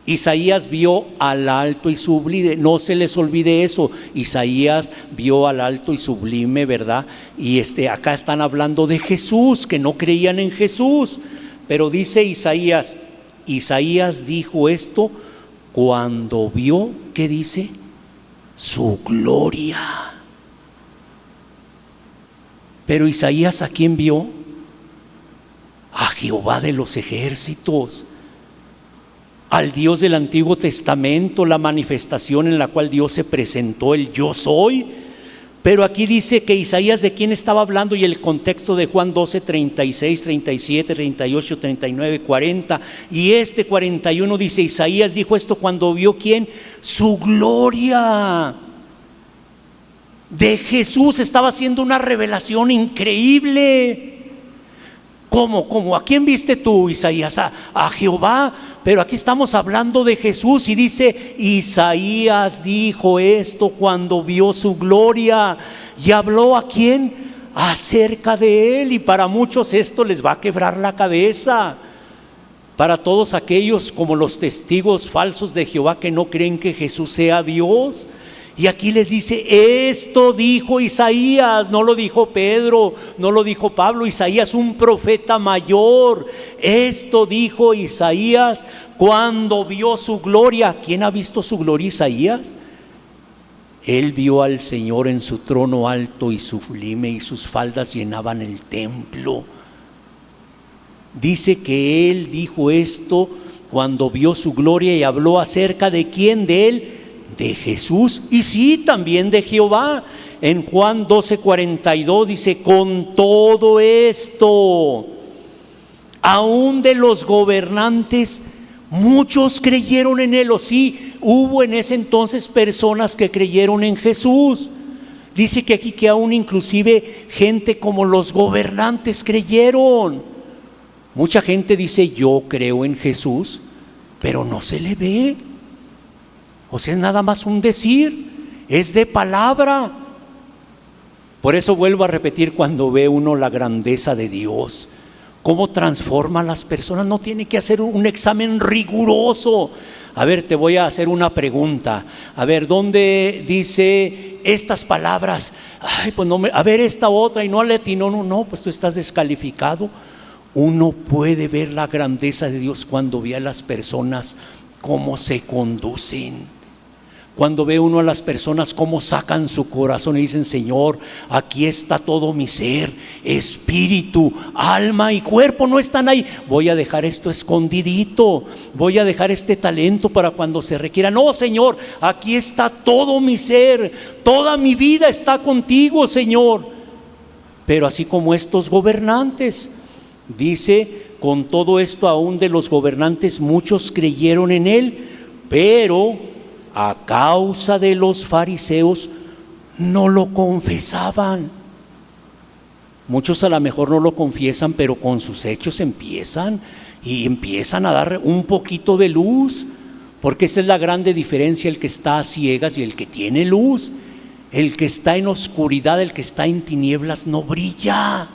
Isaías vio al alto y sublime, no se les olvide eso. Isaías vio al alto y sublime, ¿verdad? Y acá están hablando de Jesús, que no creían en Jesús. Pero dice Isaías dijo esto cuando vio, ¿qué dice? Su gloria. Pero Isaías, ¿a quién vio? A Jehová de los ejércitos, al Dios del Antiguo Testamento, la manifestación en la cual Dios se presentó, el yo soy. Pero aquí dice que Isaías, ¿de quién estaba hablando? Y el contexto de Juan 12:36, 37, 38, 39, 40 y 41 dice: Isaías dijo esto cuando vio, ¿quién? Su gloria. De Jesús estaba haciendo una revelación increíble. ¿Cómo? ¿A quién viste tú, Isaías? A Jehová. Pero aquí estamos hablando de Jesús y dice: Isaías dijo esto cuando vio su gloria. ¿Y habló a quién? Acerca de él. Y para muchos esto les va a quebrar la cabeza. Para todos aquellos como los testigos falsos de Jehová que no creen que Jesús sea Dios. Y aquí les dice: esto dijo Isaías, no lo dijo Pedro, no lo dijo Pablo. Isaías, un profeta mayor. Esto dijo Isaías cuando vio su gloria. ¿Quién ha visto su gloria? Isaías. Él vio al Señor en su trono alto y sublime, y sus faldas llenaban el templo. Dice que él dijo esto cuando vio su gloria y habló acerca de quién, de él, de Jesús, y sí, también de Jehová. En Juan 12:42 dice: con todo esto, aún de los gobernantes, muchos creyeron en él. O sí, hubo en ese entonces personas que creyeron en Jesús. Dice que aquí que aún inclusive gente como los gobernantes creyeron. Mucha gente dice: yo creo en Jesús, pero no se le ve. O sea, es nada más un decir, es de palabra. Por eso vuelvo a repetir, cuando ve uno la grandeza de Dios, cómo transforma a las personas, no tiene que hacer un examen riguroso. A ver, te voy a hacer una pregunta. A ver, ¿dónde dice estas palabras? Ay, pues no me, a ver esta otra, y no le atinó. No, pues tú estás descalificado. Uno puede ver la grandeza de Dios cuando ve a las personas cómo se conducen. Cuando ve uno a las personas cómo sacan su corazón y dicen: Señor, aquí está todo mi ser, espíritu, alma y cuerpo no están ahí. Voy a dejar esto escondidito, voy a dejar este talento para cuando se requiera. No, Señor, aquí está todo mi ser, toda mi vida está contigo, Señor. Pero así como estos gobernantes, dice: con todo esto aún de los gobernantes muchos creyeron en él, pero a causa de los fariseos no lo confesaban. Muchos a lo mejor no lo confiesan, pero con sus hechos empiezan a dar un poquito de luz, porque esa es la grande diferencia: el que está a ciegas y el que tiene luz. El que está en oscuridad, el que está en tinieblas, no brilla.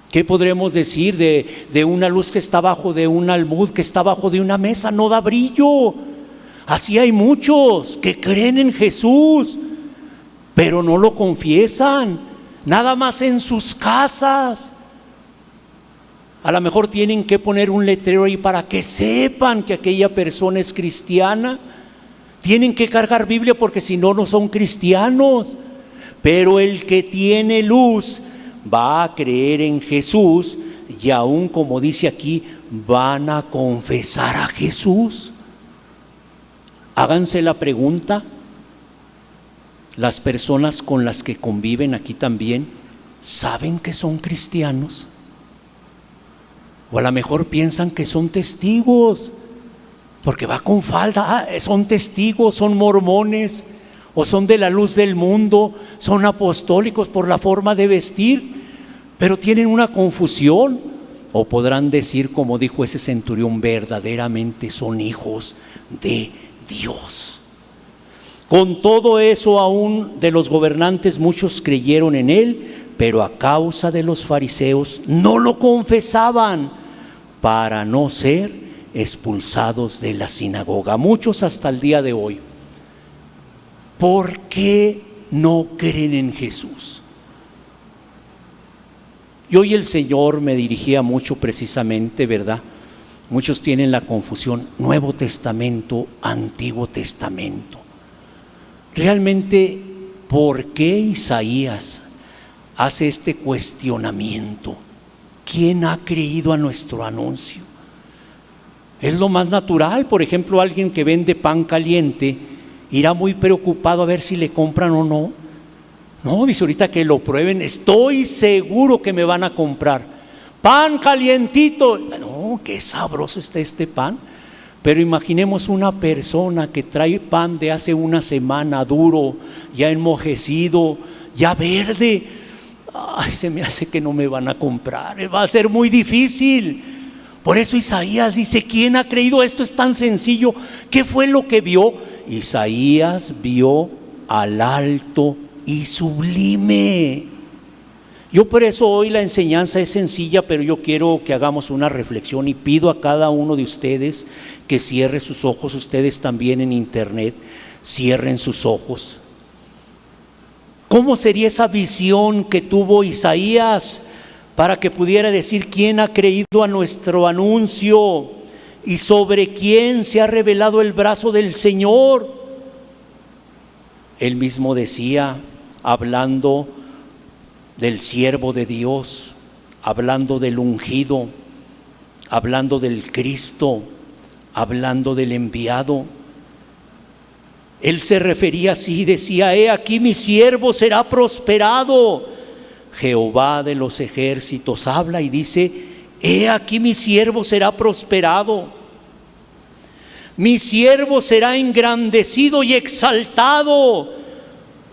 ¿Qué podremos decir de una luz que está bajo de un almud, que está bajo de una mesa? No da brillo. Así hay muchos que creen en Jesús, pero no lo confiesan, nada más en sus casas. A lo mejor tienen que poner un letrero ahí para que sepan que aquella persona es cristiana. Tienen que cargar Biblia porque si no, no son cristianos. Pero el que tiene luz va a creer en Jesús, y aún, como dice aquí, van a confesar a Jesús. Háganse la pregunta: las personas con las que conviven aquí también, ¿saben que son cristianos? O a lo mejor piensan que son testigos, porque va con falda. Son testigos, son mormones, o son de la luz del mundo, son apostólicos por la forma de vestir, pero tienen una confusión. O podrán decir, como dijo ese centurión: verdaderamente son hijos de Dios. Con todo eso aún de los gobernantes muchos creyeron en él, pero a causa de los fariseos no lo confesaban, para no ser expulsados de la sinagoga. Muchos hasta el día de hoy, ¿por qué no creen en Jesús? Y hoy el Señor me dirigía mucho precisamente, ¿verdad? Muchos tienen la confusión: Nuevo Testamento, Antiguo Testamento. Realmente, ¿por qué Isaías hace este cuestionamiento? ¿Quién ha creído a nuestro anuncio? Es lo más natural. Por ejemplo, alguien que vende pan caliente irá muy preocupado a ver si le compran o no. No, dice: ahorita que lo prueben, estoy seguro que me van a comprar. Pan calientito. No, qué sabroso está este pan. Pero imaginemos una persona que trae pan de hace una semana, duro, ya enmojecido, ya verde. Ay, se me hace que no me van a comprar, va a ser muy difícil. Por eso Isaías dice: ¿quién ha creído? Esto es tan sencillo. ¿Qué fue lo que vio? Isaías vio al alto y sublime. Yo por eso hoy la enseñanza es sencilla, pero yo quiero que hagamos una reflexión, y pido a cada uno de ustedes que cierre sus ojos. Ustedes también en internet, cierren sus ojos. ¿Cómo sería esa visión que tuvo Isaías para que pudiera decir: quién ha creído a nuestro anuncio y sobre quién se ha revelado el brazo del Señor? Él mismo decía, hablando del siervo de Dios, hablando del ungido, hablando del Cristo, hablando del enviado. Él se refería así, decía: he aquí mi siervo será prosperado. Jehová de los ejércitos habla y dice: he aquí mi siervo será prosperado. Mi siervo será engrandecido y exaltado.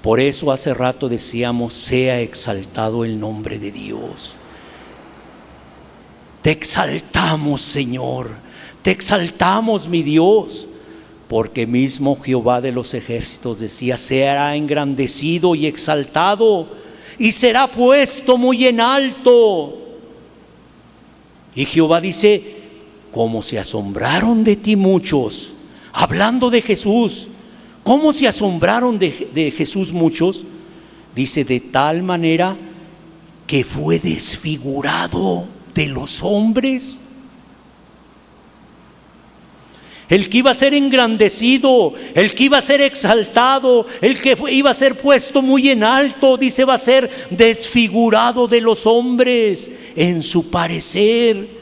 Por eso hace rato decíamos: sea exaltado el nombre de Dios. Te exaltamos, Señor, te exaltamos, mi Dios, porque mismo Jehová de los ejércitos decía: será engrandecido y exaltado, y será puesto muy en alto. Y Jehová dice: como se asombraron de ti muchos, hablando de Jesús, ¿cómo se asombraron de Jesús muchos? Dice: de tal manera que fue desfigurado de los hombres. El que iba a ser engrandecido, el que iba a ser exaltado, el que iba a ser puesto muy en alto, dice, va a ser desfigurado de los hombres en su parecer.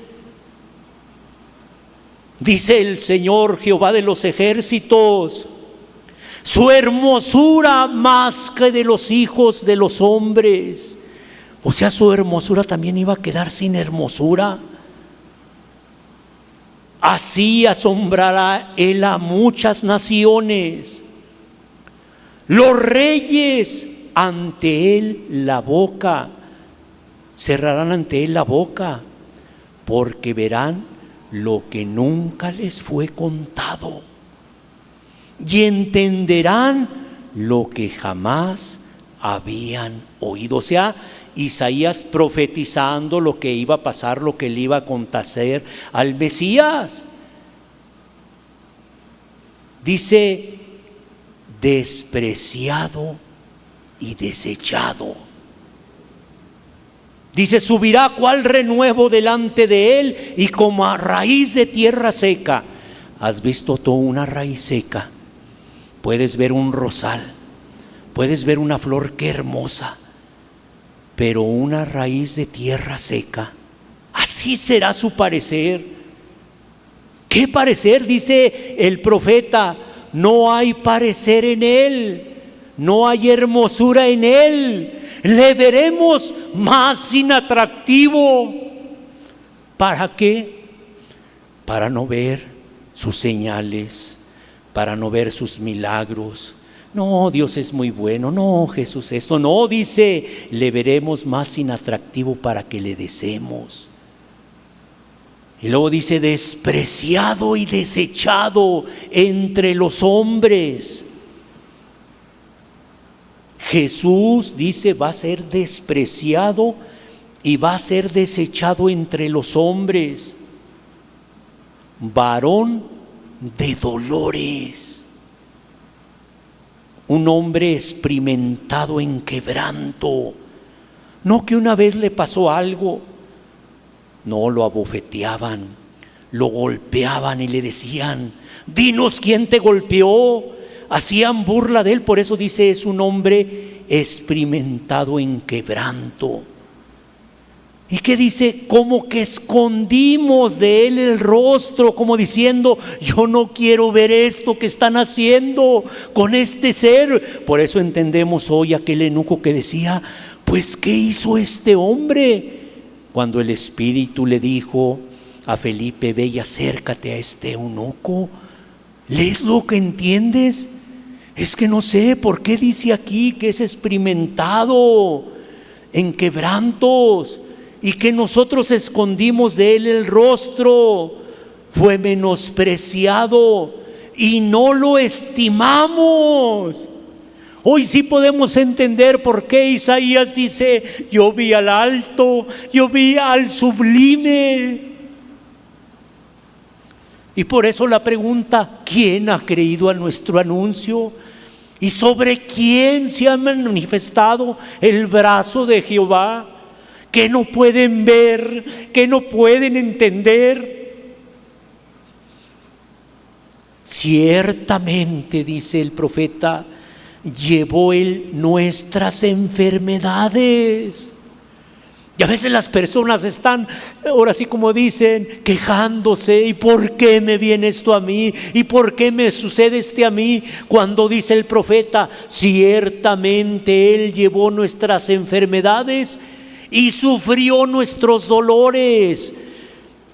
Dice el Señor Jehová de los ejércitos: su hermosura más que de los hijos de los hombres. O sea, su hermosura también iba a quedar sin hermosura. Así asombrará él a muchas naciones. Los reyes ante él la boca, cerrarán ante él la boca, porque verán lo que nunca les fue contado, y entenderán lo que jamás habían oído. O sea, Isaías profetizando lo que iba a pasar, lo que le iba a acontecer al Mesías. Dice: despreciado y desechado. Dice: subirá cual renuevo delante de él, y como a raíz de tierra seca. ¿Has visto tú una raíz seca? Puedes ver un rosal, puedes ver una flor, qué hermosa, pero una raíz de tierra seca, así será su parecer. ¿Qué parecer? Dice el profeta: no hay parecer en él, no hay hermosura en él. Le veremos más inatractivo. ¿Para qué? Para no ver sus señales, para no ver sus milagros. No, Dios es muy bueno. No, Jesús esto. No, dice: le veremos más inatractivo para que le deseemos. Y luego dice: despreciado y desechado entre los hombres. Jesús, dice, va a ser despreciado y va a ser desechado entre los hombres. Varón de dolores, un hombre experimentado en quebranto. No que una vez le pasó algo, no, lo abofeteaban, lo golpeaban y le decían: dinos quién te golpeó. Hacían burla de él. Por eso dice: es un hombre experimentado en quebranto. ¿Y qué dice? Como que escondimos de él el rostro, como diciendo: yo no quiero ver esto que están haciendo con este ser. Por eso entendemos hoy aquel eunuco que decía: pues ¿qué hizo este hombre? Cuando el Espíritu le dijo a Felipe: ve y acércate a este eunuco. ¿Lees lo que entiendes? Es que no sé por qué dice aquí que es experimentado en quebrantos y que nosotros escondimos de él el rostro. Fue menospreciado y no lo estimamos. Hoy sí podemos entender por qué Isaías dice: yo vi al alto, yo vi al sublime. Y por eso la pregunta: ¿quién ha creído a nuestro anuncio? ¿Y sobre quién se ha manifestado el brazo de Jehová? Que no pueden ver, que no pueden entender. Ciertamente, dice el profeta, llevó él nuestras enfermedades Y a veces las personas están, ahora sí como dicen, quejándose. ¿Y por qué me viene esto a mí? ¿Y por qué me sucede a mí? Cuando dice el profeta, ciertamente Él llevó nuestras enfermedades y sufrió nuestros dolores.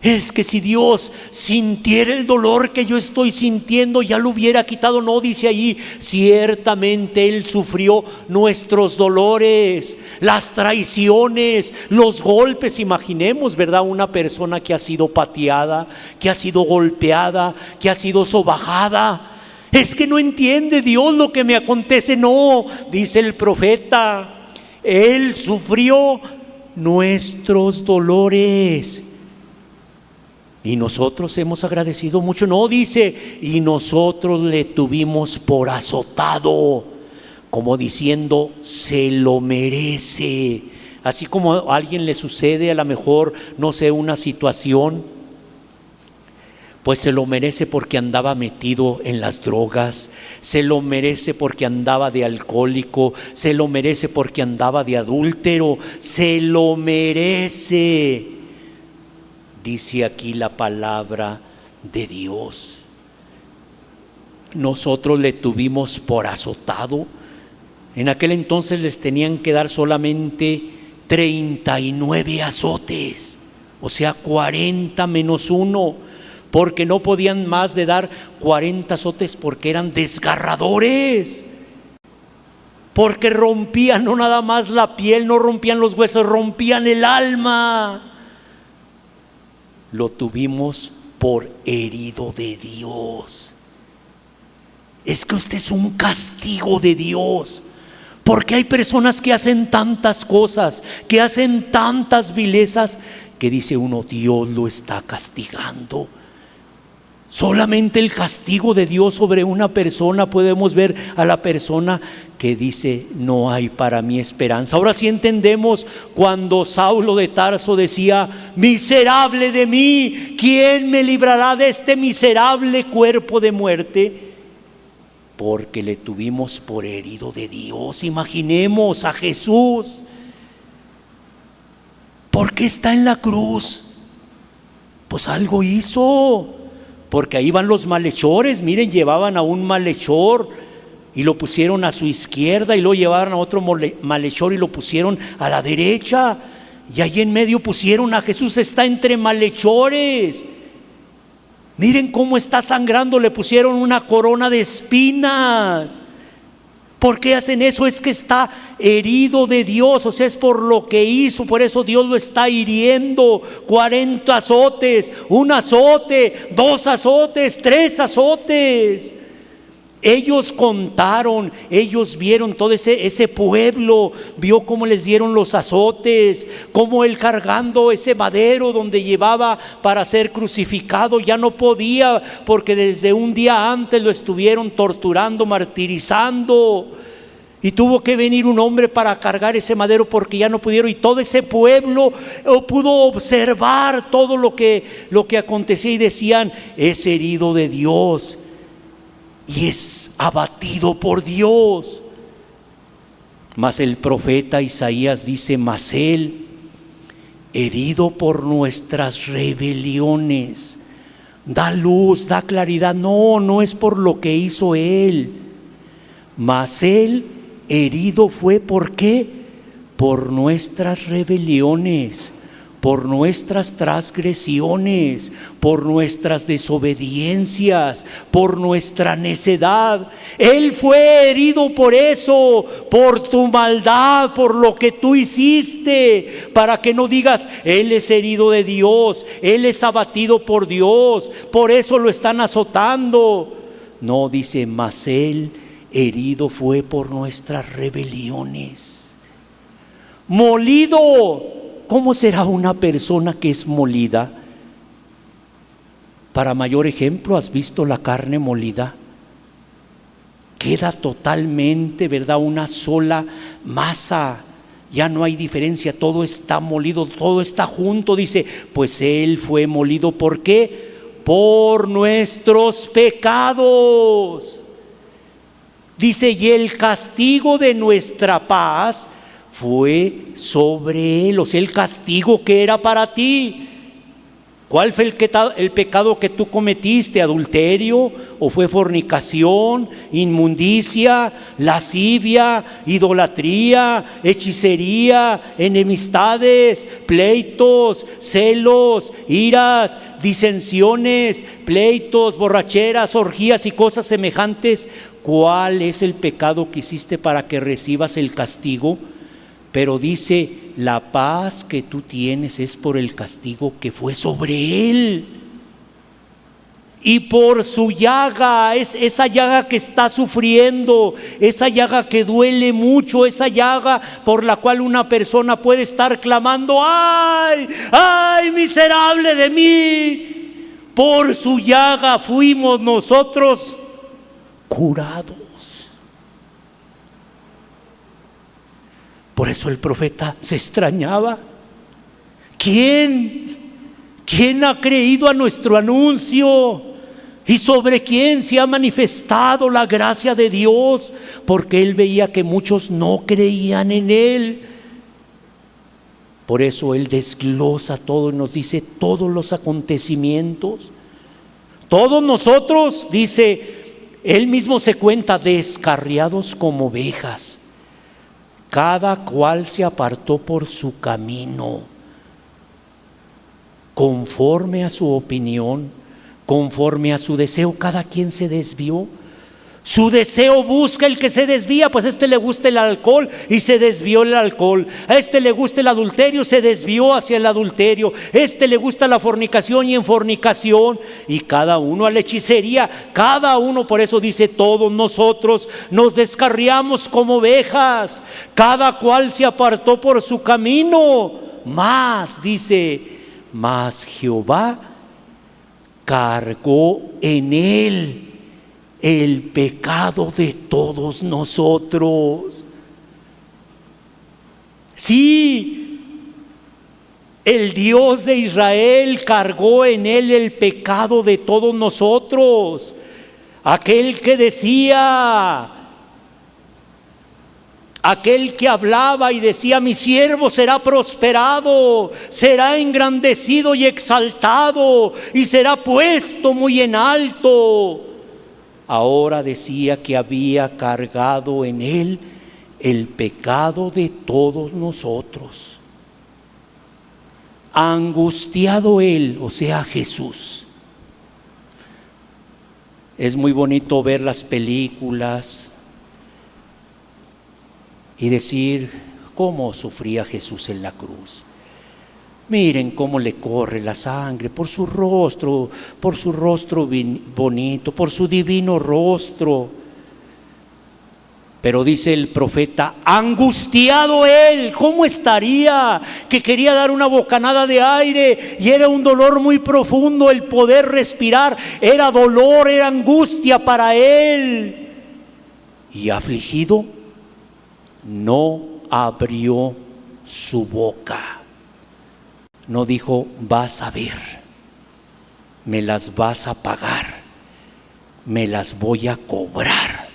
Es que si Dios sintiera el dolor que yo estoy sintiendo, ya lo hubiera quitado. No, dice allí, ciertamente Él sufrió nuestros dolores, las traiciones, los golpes. Imaginemos, ¿verdad? Una persona que ha sido pateada, que ha sido golpeada, que ha sido sobajada. Es que no entiende Dios lo que me acontece. No, dice el profeta, Él sufrió nuestros dolores. Y nosotros hemos agradecido mucho. No, dice, y nosotros le tuvimos por azotado, como diciendo, se lo merece. Así como a alguien le sucede a lo mejor, no sé, una situación, pues se lo merece porque andaba metido en las drogas, se lo merece porque andaba de alcohólico, se lo merece porque andaba de adúltero, se lo merece. Dice aquí la palabra de Dios. Nosotros le tuvimos por azotado. En aquel entonces les tenían que dar solamente 39 azotes, o sea 40 menos 1, porque no podían más de dar 40 azotes porque eran desgarradores. Porque rompían no nada más la piel, no rompían los huesos, rompían el alma. Lo tuvimos por herido de Dios. Es que usted es un castigo de Dios. Porque hay personas que hacen tantas cosas, que hacen tantas vilezas, que dice uno, Dios lo está castigando. Solamente el castigo de Dios sobre una persona, podemos ver a la persona que dice, no hay para mí esperanza. Ahora sí entendemos cuando Saulo de Tarso decía, miserable de mí, ¿quién me librará de este miserable cuerpo de muerte? Porque le tuvimos por herido de Dios. Imaginemos a Jesús. ¿Por qué está en la cruz? Pues algo hizo. Porque ahí van los malhechores. Miren, llevaban a un malhechor y lo pusieron a su izquierda, y luego llevaron a otro malhechor y lo pusieron a la derecha, y ahí en medio pusieron a Jesús. Está entre malhechores. Miren cómo está sangrando. Le pusieron una corona de espinas. ¿Por qué hacen eso? Es que está herido de Dios, o sea, es por lo que hizo. Por eso Dios lo está hiriendo. 40 azotes, un azote, 2 azotes, 3 azotes. Ellos contaron, ellos vieron todo ese pueblo, vio cómo les dieron los azotes, cómo él cargando ese madero donde llevaba para ser crucificado, ya no podía, porque desde un día antes lo estuvieron torturando, martirizando, y tuvo que venir un hombre para cargar ese madero porque ya no pudieron. Y todo ese pueblo pudo observar todo lo que acontecía, y decían, es herido de Dios y es abatido por Dios. Mas el profeta Isaías dice, mas él, herido por nuestras rebeliones, da luz, da claridad. No es por lo que hizo él, mas él herido fue. ¿Por qué? Por nuestras rebeliones, por nuestras transgresiones, por nuestras desobediencias, por nuestra necedad. Él fue herido por eso, por tu maldad, por lo que tú hiciste, para que no digas, Él es herido de Dios, Él es abatido por Dios, por eso lo están azotando. No, dice, mas Él herido fue por nuestras rebeliones, molido. ¿Cómo será una persona que es molida? Para mayor ejemplo, ¿has visto la carne molida? Queda totalmente, ¿verdad?, una sola masa. Ya no hay diferencia, todo está molido, todo está junto. Dice, pues Él fue molido. ¿Por qué? Por nuestros pecados. Dice, y el castigo de nuestra paz fue sobre él, o sea, el castigo que era para ti. ¿Cuál fue el pecado que tú cometiste? ¿Adulterio? ¿O fue fornicación, inmundicia, lascivia, idolatría, hechicería, enemistades, pleitos, celos, iras, disensiones, pleitos, borracheras, orgías y cosas semejantes? ¿Cuál es el pecado que hiciste para que recibas el castigo? Pero dice, la paz que tú tienes es por el castigo que fue sobre él. Y por su llaga, es esa llaga que está sufriendo, esa llaga que duele mucho, esa llaga por la cual una persona puede estar clamando: ¡ay, ay, miserable de mí! Por su llaga fuimos nosotros curados. Por eso el profeta se extrañaba. ¿Quién ha creído a nuestro anuncio? ¿Y sobre quién se ha manifestado la gracia de Dios? Porque él veía que muchos no creían en él. Por eso él desglosa todo y nos dice todos los acontecimientos. Todos nosotros, dice, él mismo se cuenta, descarriados como ovejas. Cada cual se apartó por su camino, conforme a su opinión, conforme a su deseo. Cada quien se desvió. Su deseo busca el que se desvía. Pues a este le gusta el alcohol y se desvió el alcohol. A este le gusta el adulterio, se desvió hacia el adulterio. A este le gusta la fornicación y en fornicación. Y cada uno a la hechicería. Cada uno, por eso dice, todos nosotros nos descarriamos como ovejas. Cada cual se apartó por su camino. Mas, dice, mas Jehová cargó en él el pecado de todos nosotros. Sí, el Dios de Israel cargó en él el pecado de todos nosotros. Aquel que decía, aquel que hablaba y decía: mi siervo será prosperado, será engrandecido y exaltado y será puesto muy en alto. Ahora decía que había cargado en él el pecado de todos nosotros. Angustiado él, o sea, Jesús. Es muy bonito ver las películas y decir cómo sufría Jesús en la cruz. Miren cómo le corre la sangre por su rostro bonito, por su divino rostro. Pero dice el profeta, angustiado él. ¿Cómo estaría? Que quería dar una bocanada de aire y era un dolor muy profundo el poder respirar. Era dolor, era angustia para él. Y afligido, no abrió su boca. No dijo: vas a ver, me las vas a pagar, me las voy a cobrar.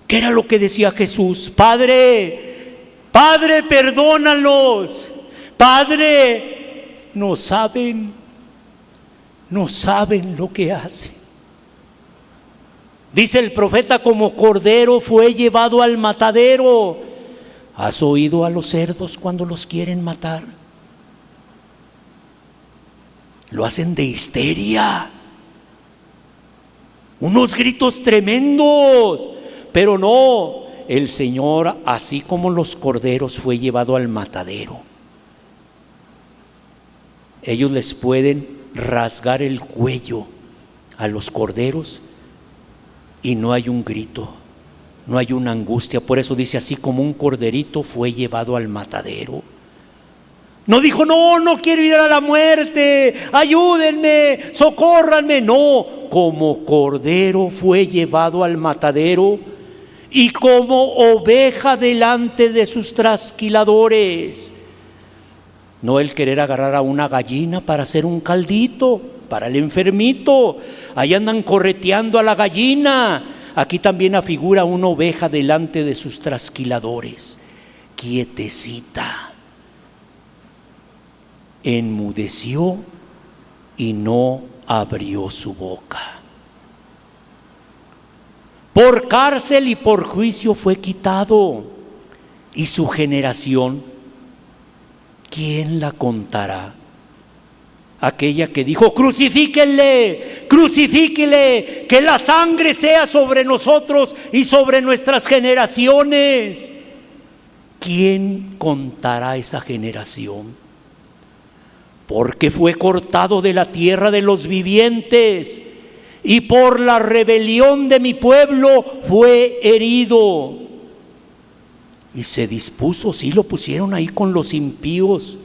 ¿Qué era lo que decía Jesús? Padre, Padre, perdónalos. Padre, no saben lo que hacen. Dice el profeta: como cordero fue llevado al matadero. ¿Has oído a los cerdos cuando los quieren matar? Lo hacen de histeria, unos gritos tremendos. Pero no, el Señor, así como los corderos, fue llevado al matadero. Ellos les pueden rasgar el cuello a los corderos y no hay un grito, no hay una angustia. Por eso dice: así como un corderito fue llevado al matadero. No dijo: no quiero ir a la muerte, ayúdenme, socórranme. No, como cordero fue llevado al matadero y como oveja delante de sus trasquiladores. No el querer agarrar a una gallina para hacer un caldito para el enfermito. Ahí andan correteando a la gallina. Aquí también afigura una oveja delante de sus trasquiladores. quietecita, enmudeció y no abrió su boca. Por cárcel y por juicio fue quitado, y su generación, ¿quién la contará? Aquella que dijo: crucifíquenle, crucifíquenle, que la sangre sea sobre nosotros y sobre nuestras generaciones. ¿Quién contará esa generación? Porque fue cortado de la tierra de los vivientes, y por la rebelión de mi pueblo fue herido. Y se dispuso, sí, lo pusieron ahí con los impíos,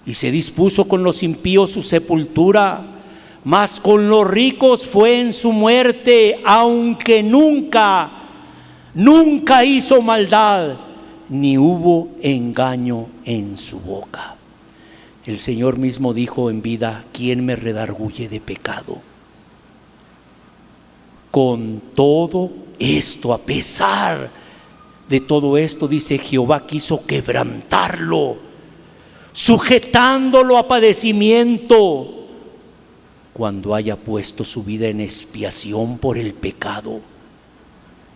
y se dispuso con los impíos su sepultura, mas con los ricos fue en su muerte, aunque nunca hizo maldad, ni hubo engaño en su boca. El Señor mismo dijo en vida: ¿quién me redarguye de pecado? Con todo esto, a pesar de todo esto, dice: Jehová quiso quebrantarlo, sujetándolo a padecimiento, cuando haya puesto su vida en expiación por el pecado.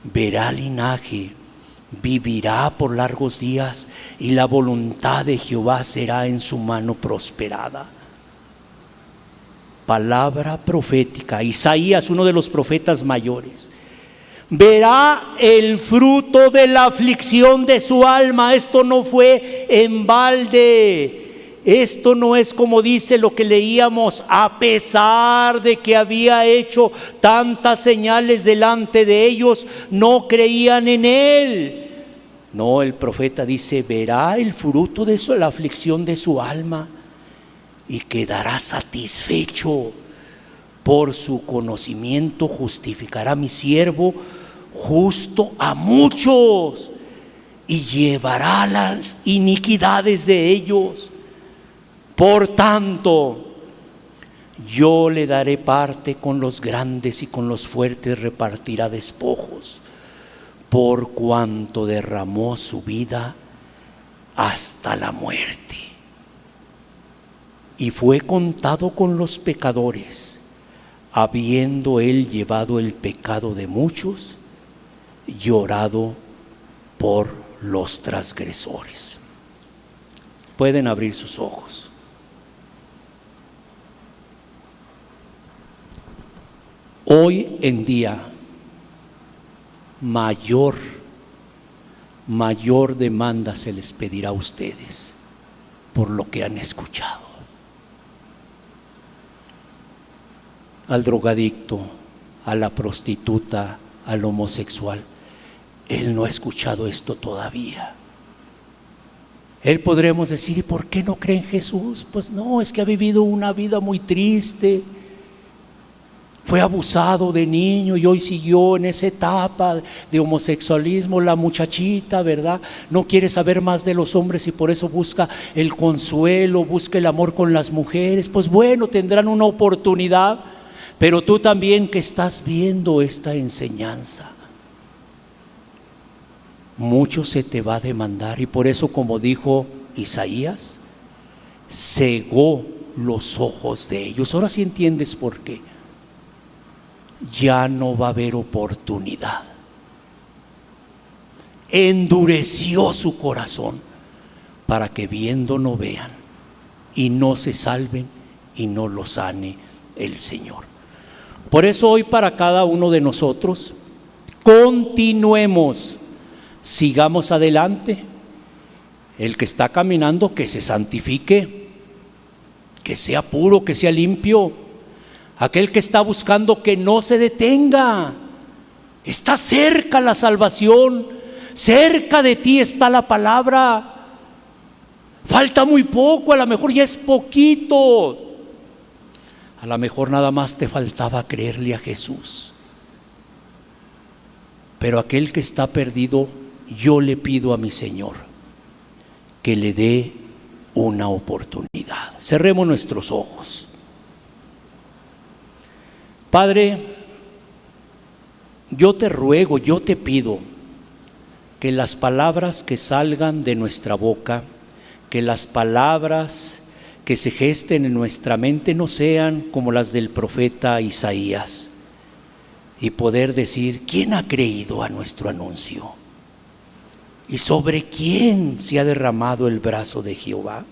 Verá linaje, vivirá por largos días, y la voluntad de Jehová será en su mano prosperada. Palabra profética. Isaías, uno de los profetas mayores: verá el fruto de la aflicción de su alma. Esto no fue en balde. Esto no es como dice lo que leíamos: a pesar de que había hecho tantas señales delante de ellos, no creían en él. No, el profeta dice: verá el fruto de la aflicción de su alma, y quedará satisfecho. Por su conocimiento justificará mi siervo justo a muchos, y llevará las iniquidades de ellos. Por tanto, yo le daré parte con los grandes, y con los fuertes repartirá despojos, por cuanto derramó su vida hasta la muerte. Y fue contado con los pecadores, habiendo él llevado el pecado de muchos, llorado por los transgresores. Pueden abrir sus ojos. Hoy en día, mayor demanda se les pedirá a ustedes por lo que han escuchado. Al drogadicto, a la prostituta, al homosexual, él no ha escuchado esto todavía. Él podremos decir: ¿y por qué no cree en Jesús? Pues no, es que ha vivido una vida muy triste. Fue abusado de niño y hoy siguió en esa etapa de homosexualismo. La muchachita, ¿verdad?, no quiere saber más de los hombres y por eso busca el consuelo, busca el amor con las mujeres. Pues bueno, tendrán una oportunidad. Pero tú también, que estás viendo esta enseñanza, mucho se te va a demandar. Y por eso, como dijo Isaías, cegó los ojos de ellos. Ahora sí entiendes por qué. Ya no va a haber oportunidad. Endureció su corazón para que viendo no vean, y no se salven, y no los sane el Señor. Por eso hoy, para cada uno de nosotros, continuemos, sigamos adelante. El que está caminando, que se santifique, que sea puro, que sea limpio. Aquel que está buscando, que no se detenga. Está cerca la salvación, cerca de ti está la palabra. Falta muy poco, a lo mejor ya es poquito. A lo mejor nada más te faltaba creerle a Jesús. Pero aquel que está perdido, yo le pido a mi Señor que le dé una oportunidad. Cerremos nuestros ojos. Padre, yo te ruego, yo te pido que las palabras que salgan de nuestra boca, que las palabras que se gesten en nuestra mente no sean como las del profeta Isaías, y poder decir: ¿quién ha creído a nuestro anuncio? ¿Y sobre quién se ha derramado el brazo de Jehová?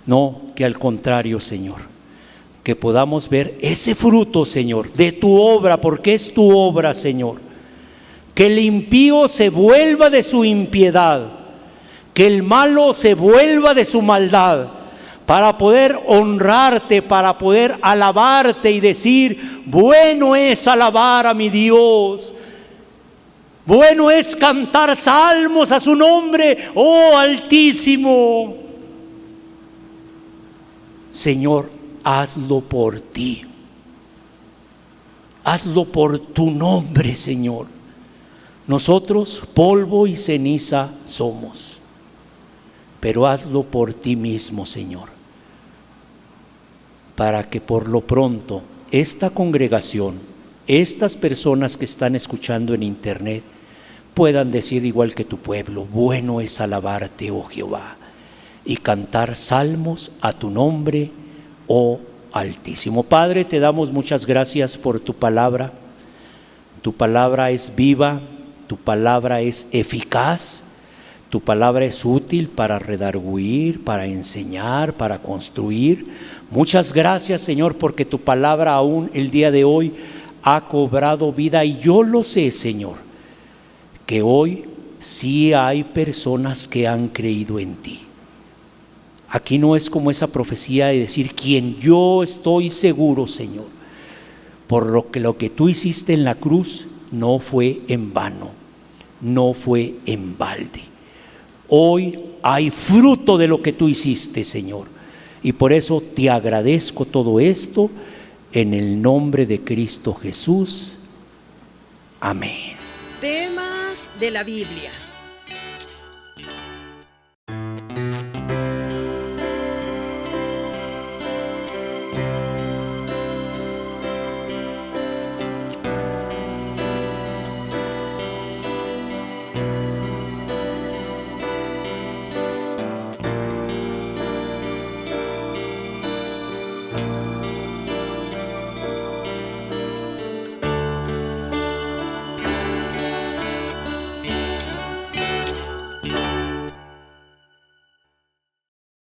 No, que al contrario, Señor, que podamos ver ese fruto, Señor, de tu obra, porque es tu obra, Señor. Que el impío se vuelva de su impiedad, que el malo se vuelva de su maldad, para poder honrarte, para poder alabarte y decir: bueno es alabar a mi Dios, bueno es cantar salmos a su nombre, oh Altísimo. Señor, hazlo por ti, hazlo por tu nombre, Señor. Nosotros polvo y ceniza somos, pero hazlo por ti mismo, Señor, para que por lo pronto esta congregación, estas personas que están escuchando en internet, puedan decir igual que tu pueblo: bueno es alabarte, oh Jehová, y cantar salmos a tu nombre, oh Altísimo. Padre, te damos muchas gracias por tu palabra. Tu palabra es viva, tu palabra es eficaz, tu palabra es útil para redarguir, para enseñar, para construir. Muchas gracias, Señor, porque tu palabra aún el día de hoy ha cobrado vida, y yo lo sé, Señor, que hoy sí hay personas que han creído en ti. Aquí no es como esa profecía de decir: quien yo estoy seguro, Señor, por lo que tú hiciste en la cruz no fue en vano, no fue en balde. Hoy hay fruto de lo que tú hiciste, Señor, y por eso te agradezco todo esto en el nombre de Cristo Jesús. Amén. Temas de la Biblia.